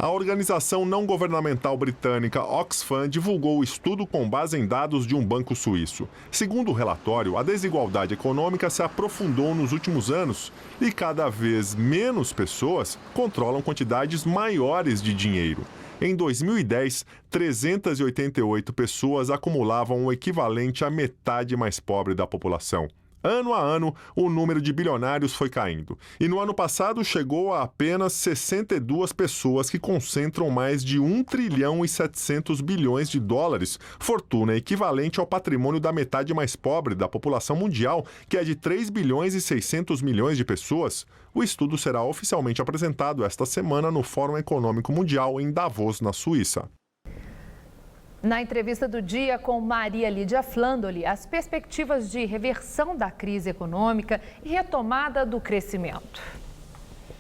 A organização não governamental britânica Oxfam divulgou o estudo com base em dados de um banco suíço. Segundo o relatório, a desigualdade econômica se aprofundou nos últimos anos e cada vez menos pessoas controlam quantidades maiores de dinheiro. Em 2010, 388 pessoas acumulavam o equivalente à metade mais pobre da população. Ano a ano, o número de bilionários foi caindo. E no ano passado chegou a apenas 62 pessoas que concentram mais de 1 trilhão e 700 bilhões de dólares, fortuna equivalente ao patrimônio da metade mais pobre da população mundial, que é de 3 bilhões e 600 milhões de pessoas. O estudo será oficialmente apresentado esta semana no Fórum Econômico Mundial em Davos, na Suíça. Na entrevista do dia com Maria Lídia Flandoli, as perspectivas de reversão da crise econômica e retomada do crescimento.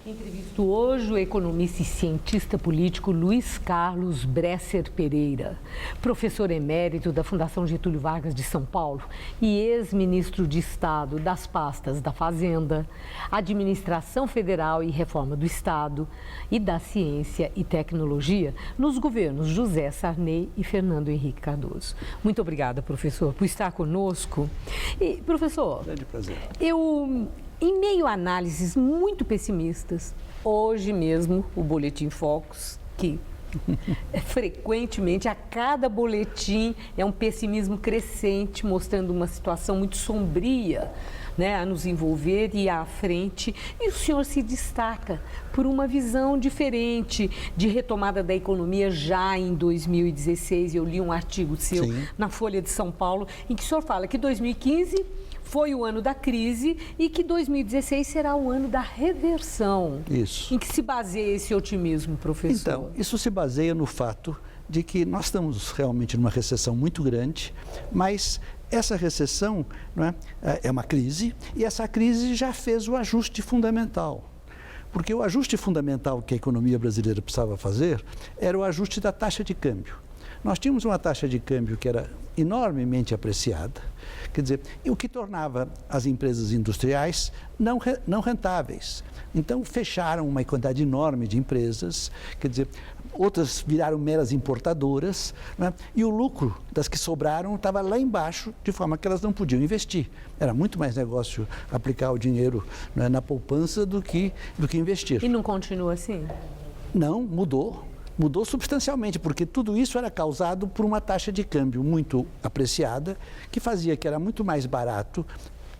Entrevisto hoje o economista e cientista político Luiz Carlos Bresser Pereira, professor emérito da Fundação Getúlio Vargas de São Paulo e ex-ministro de Estado das pastas da Fazenda, Administração Federal e Reforma do Estado e da Ciência e Tecnologia nos governos José Sarney e Fernando Henrique Cardoso. Muito obrigada, professor, por estar conosco. E, professor, grande prazer. Em meio a análises muito pessimistas, hoje mesmo o Boletim Focus, que frequentemente a cada boletim é um pessimismo crescente, mostrando uma situação muito sombria, né, a nos envolver e à frente. E o senhor se destaca por uma visão diferente de retomada da economia já em 2016. Eu li um artigo seu na Folha de São Paulo, em que o senhor fala que 2015... foi o ano da crise e que 2016 será o ano da reversão. Isso. Em que se baseia esse otimismo, professor? Então, isso se baseia no fato de que nós estamos realmente numa recessão muito grande, mas essa recessão, não é uma crise, e essa crise já fez o ajuste fundamental. Porque o ajuste fundamental que a economia brasileira precisava fazer era o ajuste da taxa de câmbio. Nós tínhamos uma taxa de câmbio que era enormemente apreciada, quer dizer, o que tornava as empresas industriais não rentáveis. Então, fecharam uma quantidade enorme de empresas, quer dizer, outras viraram meras importadoras, né? E o lucro das que sobraram estava lá embaixo, de forma que elas não podiam investir. Era muito mais negócio aplicar o dinheiro, né, na poupança do que investir. E não continua assim? Não, mudou. Mudou substancialmente, porque tudo isso era causado por uma taxa de câmbio muito apreciada, que fazia que era muito mais barato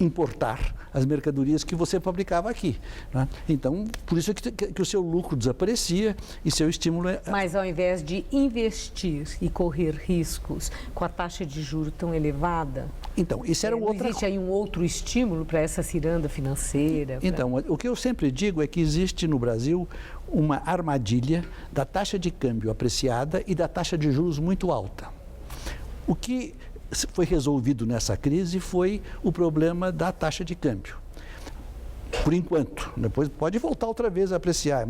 importar as mercadorias que você fabricava aqui, né? Então, por isso que o seu lucro desaparecia e seu estímulo... Mas ao invés de investir e correr riscos com a taxa de juros tão elevada... Então, isso era outra... Existe aí um outro estímulo para essa ciranda financeira? Então, o que eu sempre digo é que existe no Brasil uma armadilha da taxa de câmbio apreciada e da taxa de juros muito alta. O que foi resolvido nessa crise foi o problema da taxa de câmbio. Por enquanto, depois pode voltar outra vez a apreciar.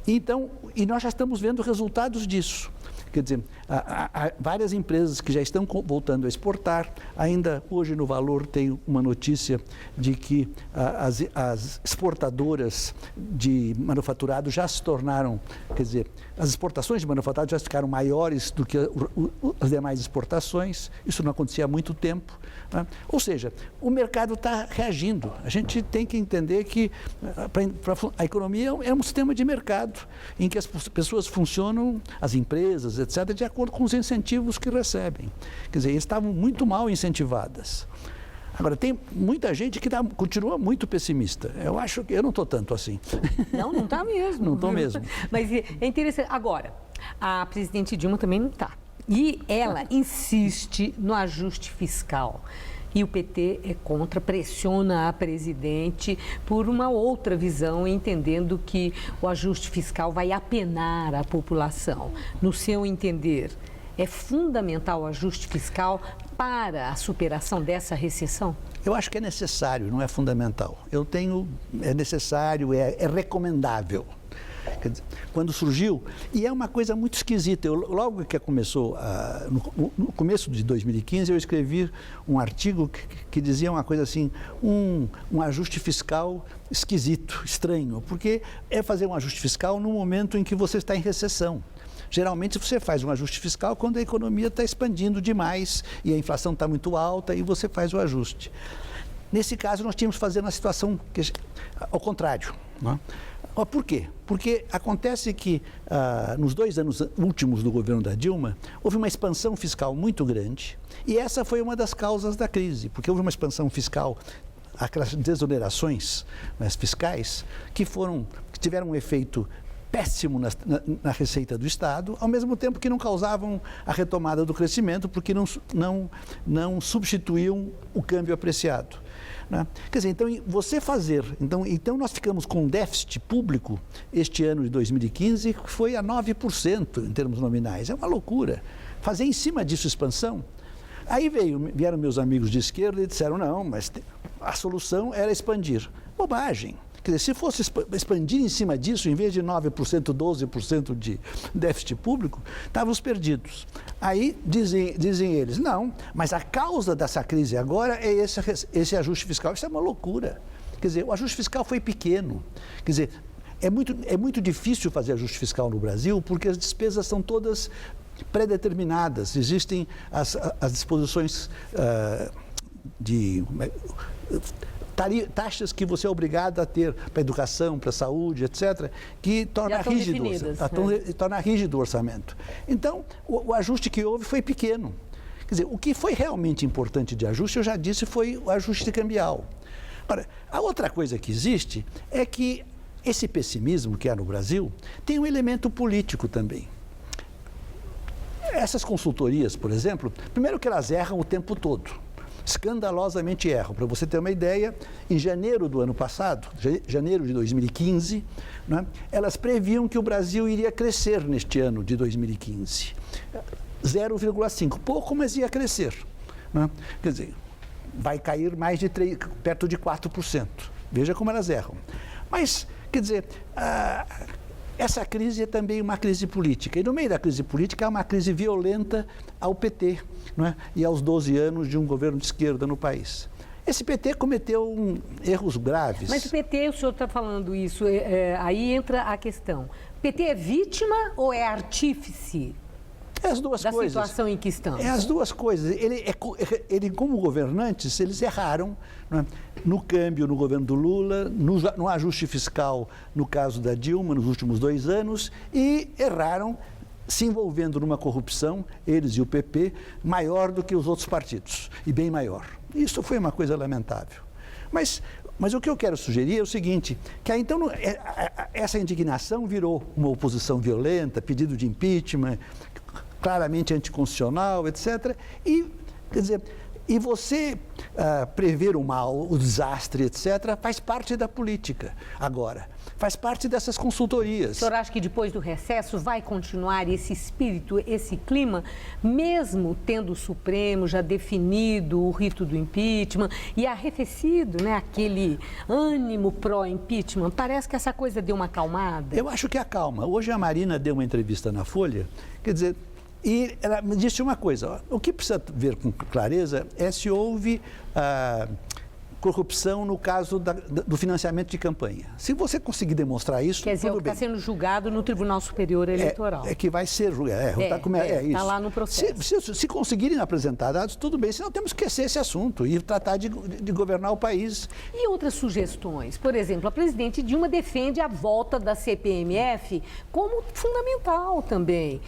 Então, e nós já estamos vendo resultados disso. Quer dizer, há várias empresas que já estão voltando a exportar. Ainda hoje no Valor tem uma notícia de que as exportadoras de manufaturado já se tornaram, quer dizer, as exportações de manufaturado já ficaram maiores do que as demais exportações. Isso não acontecia há muito tempo, né? Ou seja, o mercado está reagindo. A gente tem que entender que a economia é um sistema de mercado em que as pessoas funcionam, as empresas, etc., de acordo com os incentivos que recebem. Quer dizer, eles estavam muito mal incentivadas. Agora, tem muita gente que continua muito pessimista. Eu acho que eu não estou tanto assim. Não está mesmo. Não estou mesmo. Mas é interessante. Agora, a presidente Dilma também não está. E ela insiste no ajuste fiscal. E o PT é contra, pressiona a presidente por uma outra visão, entendendo que o ajuste fiscal vai apenar a população. No seu entender, é fundamental o ajuste fiscal para a superação dessa recessão? Eu acho que é necessário, não é fundamental. É necessário, é recomendável. Quer dizer, quando surgiu, e é uma coisa muito esquisita. Logo que começou, no começo de 2015, eu escrevi um artigo que dizia uma coisa assim, um ajuste fiscal esquisito, estranho, porque é fazer um ajuste fiscal no momento em que você está em recessão. Geralmente você faz um ajuste fiscal quando a economia está expandindo demais e a inflação está muito alta e você faz o ajuste. Nesse caso, nós tínhamos que fazer uma situação ao contrário, não é? Por quê? Porque acontece que nos 2 anos últimos do governo da Dilma, houve uma expansão fiscal muito grande e essa foi uma das causas da crise, porque houve uma expansão fiscal, aquelas desonerações, né, fiscais, que tiveram um efeito péssimo na receita do Estado, ao mesmo tempo que não causavam a retomada do crescimento, porque não substituíam o câmbio apreciado, né? Quer dizer, então nós ficamos com um déficit público este ano de 2015 que foi a 9% em termos nominais. É uma loucura. Fazer em cima disso expansão. Aí vieram meus amigos de esquerda e disseram, não, mas a solução era expandir. Bobagem. Quer dizer, se fosse expandir em cima disso, em vez de 9%, 12% de déficit público, estávamos perdidos. Aí dizem eles, não, mas a causa dessa crise agora é esse ajuste fiscal. Isso é uma loucura. Quer dizer, o ajuste fiscal foi pequeno. Quer dizer, é muito difícil fazer ajuste fiscal no Brasil porque as despesas são todas pré-determinadas. Existem as disposições taxas que você é obrigado a ter para a educação, para a saúde, etc., que torna rígido o orçamento. Então, o ajuste que houve foi pequeno. Quer dizer, o que foi realmente importante de ajuste, eu já disse, foi o ajuste cambial. Agora, a outra coisa que existe é que esse pessimismo que há no Brasil tem um elemento político também. Essas consultorias, por exemplo, primeiro que elas erram o tempo todo. Escandalosamente erram. Para você ter uma ideia, em janeiro do ano passado, janeiro de 2015, né, elas previam que o Brasil iria crescer neste ano de 2015. 0,5%. Pouco, mas ia crescer. Né? Quer dizer, vai cair mais de perto de 4%. Veja como elas erram. Mas, quer dizer, essa crise é também uma crise política. E no meio da crise política há uma crise violenta ao PT, não é? E aos 12 anos de um governo de esquerda no país. Esse PT cometeu erros graves. Mas o PT, o senhor está falando isso, aí entra a questão. PT é vítima ou é artífice? É as duas coisas. Da situação em que estamos. É as duas coisas. Ele como governantes, eles erraram, né? No câmbio no governo do Lula, no ajuste fiscal no caso da Dilma nos últimos 2 anos e erraram se envolvendo numa corrupção, eles e o PP, maior do que os outros partidos e bem maior. Isso foi uma coisa lamentável. Mas o que eu quero sugerir é o seguinte, que então essa indignação virou uma oposição violenta, pedido de impeachment, claramente anticonstitucional, etc. E, quer dizer, e você prever o mal, o desastre, etc., faz parte da política agora, faz parte dessas consultorias. O senhor acha que depois do recesso vai continuar esse espírito, esse clima, mesmo tendo o Supremo já definido o rito do impeachment e arrefecido, né, aquele ânimo pró-impeachment? Parece que essa coisa deu uma acalmada. Eu acho que acalma. Hoje a Marina deu uma entrevista na Folha, quer dizer, e ela me disse uma coisa, ó, o que precisa ver com clareza é se houve corrupção no caso do financiamento de campanha. Se você conseguir demonstrar isso, quer dizer, tudo bem. Está sendo julgado no Tribunal Superior Eleitoral. É que vai ser julgado. Está isso. lá no processo. Se conseguirem apresentar dados, tudo bem, senão temos que esquecer esse assunto e tratar de governar o país. E outras sugestões? Por exemplo, a presidente Dilma defende a volta da CPMF como fundamental também.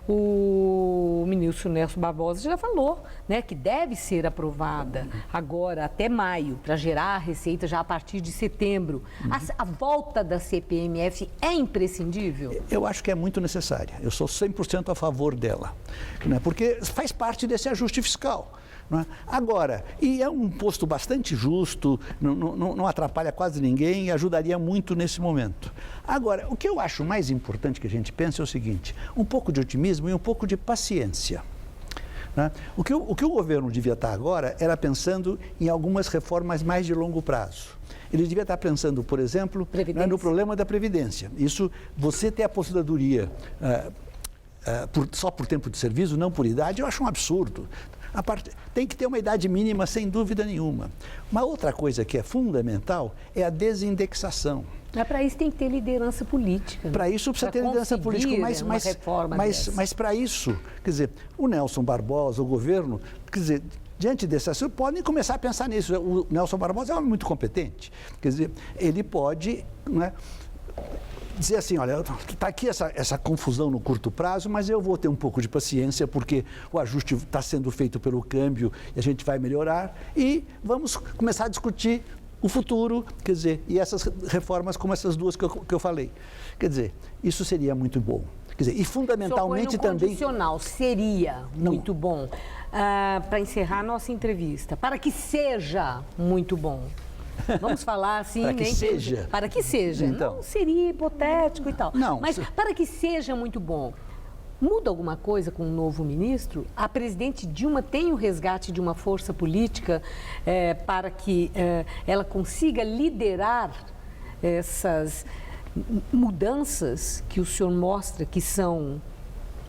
O ministro Nelson Barbosa já falou, né, que deve ser aprovada agora até maio, para gerar receita já a partir de setembro. A volta da CPMF é imprescindível? Eu acho que é muito necessária. Eu sou 100% a favor dela, né? Porque faz parte desse ajuste fiscal. Não é? Agora, e é um imposto bastante justo, não atrapalha quase ninguém e ajudaria muito nesse momento. Agora, o que eu acho mais importante que a gente pense é o seguinte, um pouco de otimismo e um pouco de paciência. Né? O que o governo devia estar agora era pensando em algumas reformas mais de longo prazo. Ele devia estar pensando, por exemplo, né, no problema da Previdência. Isso, você ter a aposentadoria só por tempo de serviço, não por idade, eu acho um absurdo. Tem que ter uma idade mínima, sem dúvida nenhuma. Uma outra coisa que é fundamental é a desindexação. Mas para isso tem que ter liderança política. Para isso precisa ter liderança política, mas para isso, quer dizer, o Nelson Barbosa, o governo, quer dizer, diante desse assunto, podem começar a pensar nisso. O Nelson Barbosa é um homem muito competente, quer dizer, ele pode, né, dizer assim, olha, está aqui essa confusão no curto prazo, mas eu vou ter um pouco de paciência, porque o ajuste está sendo feito pelo câmbio e a gente vai melhorar e vamos começar a discutir o futuro, quer dizer, e essas reformas como essas duas que eu falei. Quer dizer, isso seria muito bom. Quer dizer, e fundamentalmente também... condicional seria muito bom. Para encerrar a nossa entrevista, para que seja muito bom. Vamos falar assim... Para que seja. Para que seja. Então. Não seria hipotético e tal. Não. Mas para que seja muito bom. Muda alguma coisa com o novo ministro? A presidente Dilma tem o resgate de uma força política para que ela consiga liderar essas mudanças que o senhor mostra que são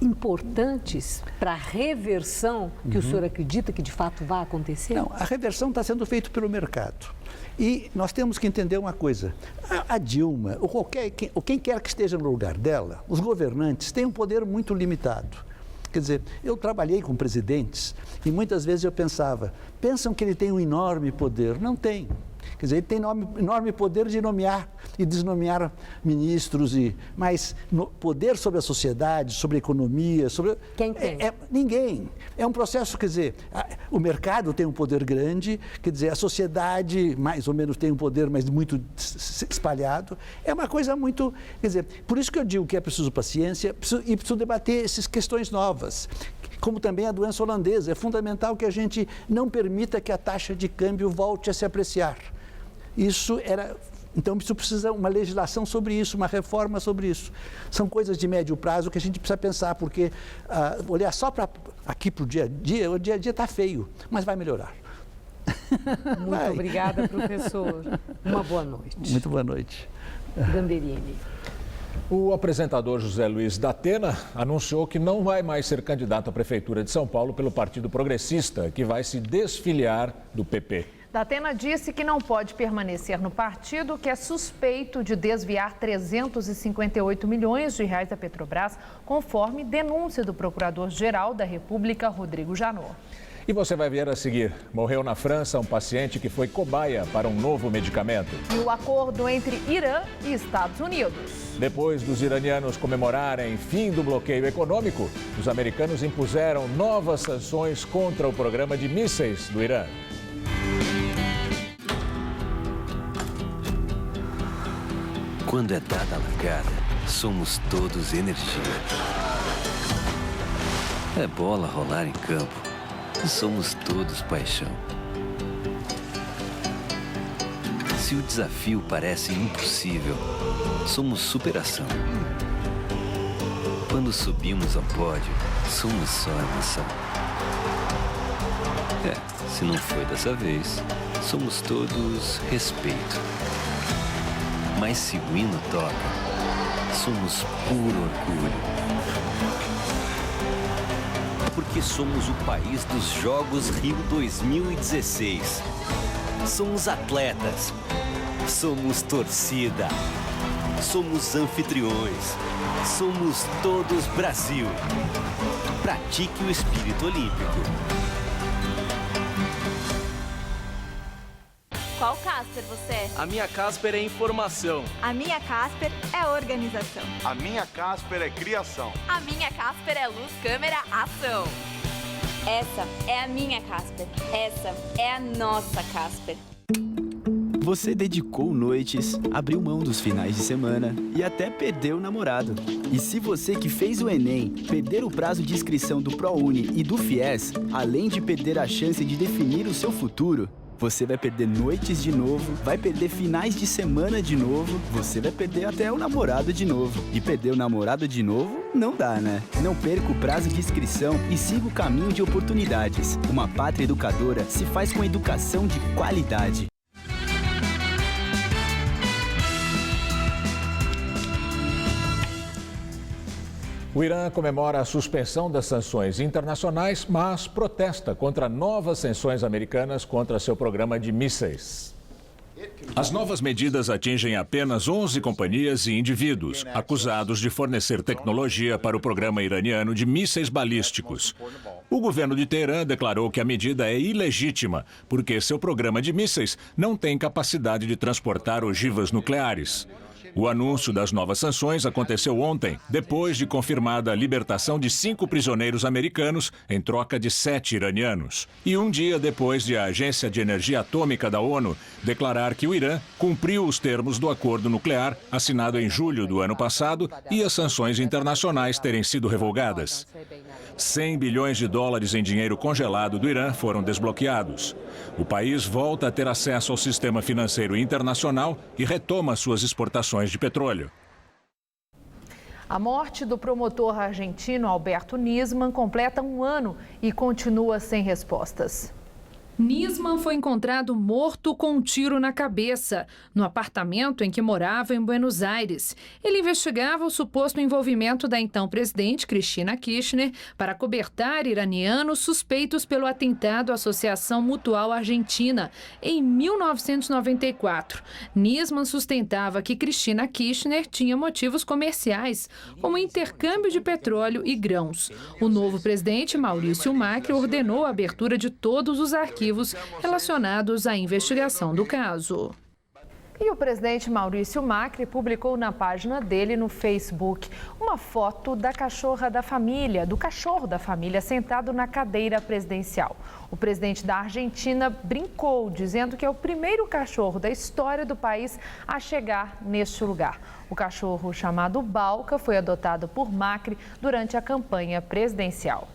importantes para a reversão que o senhor acredita que de fato vai acontecer? Não, a reversão está sendo feita pelo mercado. E nós temos que entender uma coisa, a Dilma, ou quem quer que esteja no lugar dela, os governantes têm um poder muito limitado. Quer dizer, eu trabalhei com presidentes e muitas vezes eu pensam que ele tem um enorme poder. Não tem. Quer dizer, ele tem enorme poder de nomear e desnomear ministros, mas poder sobre a sociedade, sobre a economia, sobre... Quem tem? Ninguém. É um processo, quer dizer, o mercado tem um poder grande, quer dizer, a sociedade mais ou menos tem um poder, mas muito espalhado. É uma coisa muito... Quer dizer, por isso que eu digo que é preciso paciência e preciso debater essas questões novas. Como também a doença holandesa. É fundamental que a gente não permita que a taxa de câmbio volte a se apreciar. Então, isso precisa uma legislação sobre isso, uma reforma sobre isso. São coisas de médio prazo que a gente precisa pensar, porque olhar só aqui para o dia a dia está feio, mas vai melhorar. Muito obrigada, professor. Uma boa noite. Muito boa noite. Gamberini. O apresentador José Luiz da Atena anunciou que não vai mais ser candidato à Prefeitura de São Paulo pelo Partido Progressista, que vai se desfiliar do PP. Datena disse que não pode permanecer no partido, que é suspeito de desviar 358 milhões de reais da Petrobras, conforme denúncia do Procurador-Geral da República, Rodrigo Janot. E você vai ver a seguir. Morreu na França um paciente que foi cobaia para um novo medicamento. E o acordo entre Irã e Estados Unidos. Depois dos iranianos comemorarem fim do bloqueio econômico, os americanos impuseram novas sanções contra o programa de mísseis do Irã. Quando é dada a largada, somos todos energia. É bola rolar em campo. Somos todos paixão. Se o desafio parece impossível, somos superação. Quando subimos ao pódio, somos só emoção. Se não foi dessa vez, somos todos respeito. Mas se o hino toca, somos puro orgulho. Porque somos o país dos Jogos Rio 2016. Somos atletas. Somos torcida. Somos anfitriões. Somos todos Brasil. Pratique o espírito olímpico. Qual Casper você é? A minha Casper é informação. A minha Casper é organização. A minha Casper é criação. A minha Casper é luz, câmera, ação. Essa é a minha Casper. Essa é a nossa Casper. Você dedicou noites, abriu mão dos finais de semana e até perdeu o namorado. E se você que fez o Enem perder o prazo de inscrição do ProUni e do FIES, além de perder a chance de definir o seu futuro, você vai perder noites de novo, vai perder finais de semana de novo, você vai perder até o namorado de novo. E perder o namorado de novo não dá, né? Não perca o prazo de inscrição e siga o caminho de oportunidades. Uma pátria educadora se faz com educação de qualidade. O Irã comemora a suspensão das sanções internacionais, mas protesta contra novas sanções americanas contra seu programa de mísseis. As novas medidas atingem apenas 11 companhias e indivíduos, acusados de fornecer tecnologia para o programa iraniano de mísseis balísticos. O governo de Teherã declarou que a medida é ilegítima, porque seu programa de mísseis não tem capacidade de transportar ogivas nucleares. O anúncio das novas sanções aconteceu ontem, depois de confirmada a libertação de 5 prisioneiros americanos em troca de 7 iranianos. E um dia depois de a Agência de Energia Atômica da ONU declarar que o Irã cumpriu os termos do acordo nuclear assinado em julho do ano passado e as sanções internacionais terem sido revogadas. 100 bilhões de dólares em dinheiro congelado do Irã foram desbloqueados. O país volta a ter acesso ao sistema financeiro internacional e retoma suas exportações de petróleo. A morte do promotor argentino Alberto Nisman completa um ano e continua sem respostas. Nisman foi encontrado morto com um tiro na cabeça, no apartamento em que morava em Buenos Aires. Ele investigava o suposto envolvimento da então presidente Cristina Kirchner para acobertar iranianos suspeitos pelo atentado à Associação Mutual Argentina, em 1994. Nisman sustentava que Cristina Kirchner tinha motivos comerciais, como intercâmbio de petróleo e grãos. O novo presidente, Maurício Macri, ordenou a abertura de todos os arquivos relacionados à investigação do caso. E o presidente Maurício Macri publicou na página dele no Facebook uma foto da cachorra da família, do cachorro da família sentado na cadeira presidencial. O presidente da Argentina brincou, dizendo que é o primeiro cachorro da história do país a chegar neste lugar. O cachorro, chamado Balca, foi adotado por Macri durante a campanha presidencial.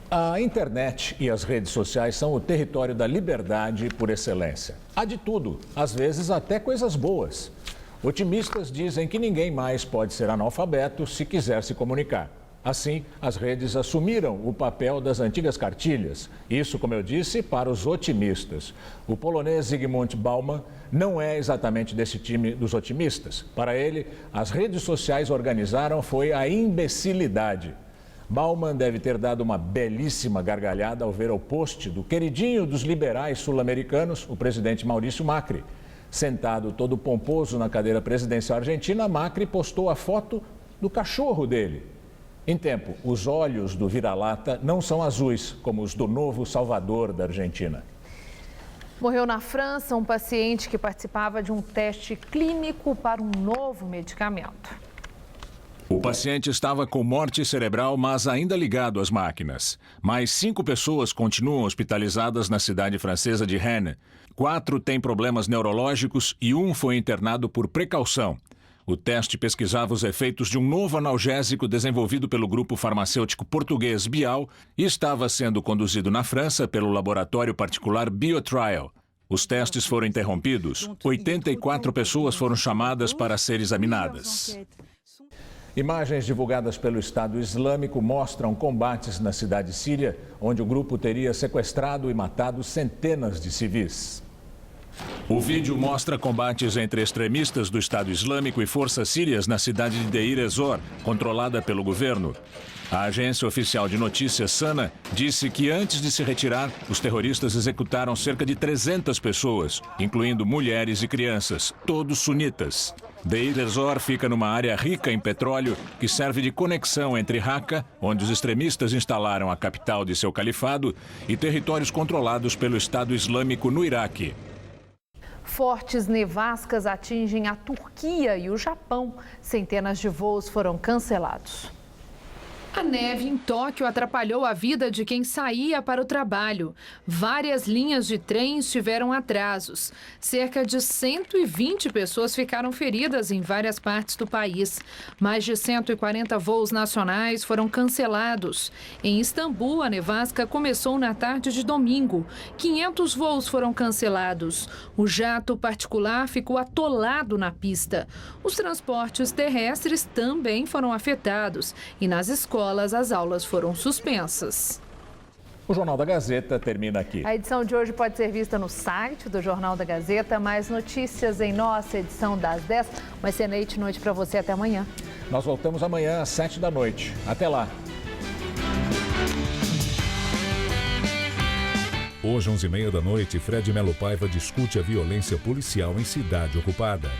A internet e as redes sociais são o território da liberdade por excelência. Há de tudo, às vezes até coisas boas. Otimistas dizem que ninguém mais pode ser analfabeto se quiser se comunicar. Assim, as redes assumiram o papel das antigas cartilhas. Isso, como eu disse, para os otimistas. O polonês Zygmunt Bauman não é exatamente desse time dos otimistas. Para ele, as redes sociais organizaram foi a imbecilidade. Bauman deve ter dado uma belíssima gargalhada ao ver o post do queridinho dos liberais sul-americanos, o presidente Maurício Macri. Sentado todo pomposo na cadeira presidencial argentina, Macri postou a foto do cachorro dele. Em tempo, os olhos do vira-lata não são azuis, como os do novo Salvador da Argentina. Morreu na França um paciente que participava de um teste clínico para um novo medicamento. O paciente estava com morte cerebral, mas ainda ligado às máquinas. Mais 5 pessoas continuam hospitalizadas na cidade francesa de Rennes. 4 têm problemas neurológicos e 1 foi internado por precaução. O teste pesquisava os efeitos de um novo analgésico desenvolvido pelo grupo farmacêutico português Bial e estava sendo conduzido na França pelo laboratório particular BioTrial. Os testes foram interrompidos. 84 pessoas foram chamadas para ser examinadas. Imagens divulgadas pelo Estado Islâmico mostram combates na cidade síria, onde o grupo teria sequestrado e matado centenas de civis. O vídeo mostra combates entre extremistas do Estado Islâmico e forças sírias na cidade de Deir ez-Zor, controlada pelo governo. A agência oficial de notícias SANA disse que antes de se retirar, os terroristas executaram cerca de 300 pessoas, incluindo mulheres e crianças, todos sunitas. Deir ez-Zor fica numa área rica em petróleo que serve de conexão entre Raqqa, onde os extremistas instalaram a capital de seu califado, e territórios controlados pelo Estado Islâmico no Iraque. Fortes nevascas atingem a Turquia e o Japão. Centenas de voos foram cancelados. A neve em Tóquio atrapalhou a vida de quem saía para o trabalho. Várias linhas de trens tiveram atrasos. Cerca de 120 pessoas ficaram feridas em várias partes do país. Mais de 140 voos nacionais foram cancelados. Em Istambul, a nevasca começou na tarde de domingo. 500 voos foram cancelados. O jato particular ficou atolado na pista. Os transportes terrestres também foram afetados e nas escolas as aulas foram suspensas. O Jornal da Gazeta termina aqui. A edição de hoje pode ser vista no site do Jornal da Gazeta. Mais notícias em nossa edição das 10. Uma excelente noite para você. Até amanhã. Nós voltamos amanhã às 7 da noite. Até lá. Hoje, 11h30 da noite, Fred Melo Paiva discute a violência policial em cidade ocupada.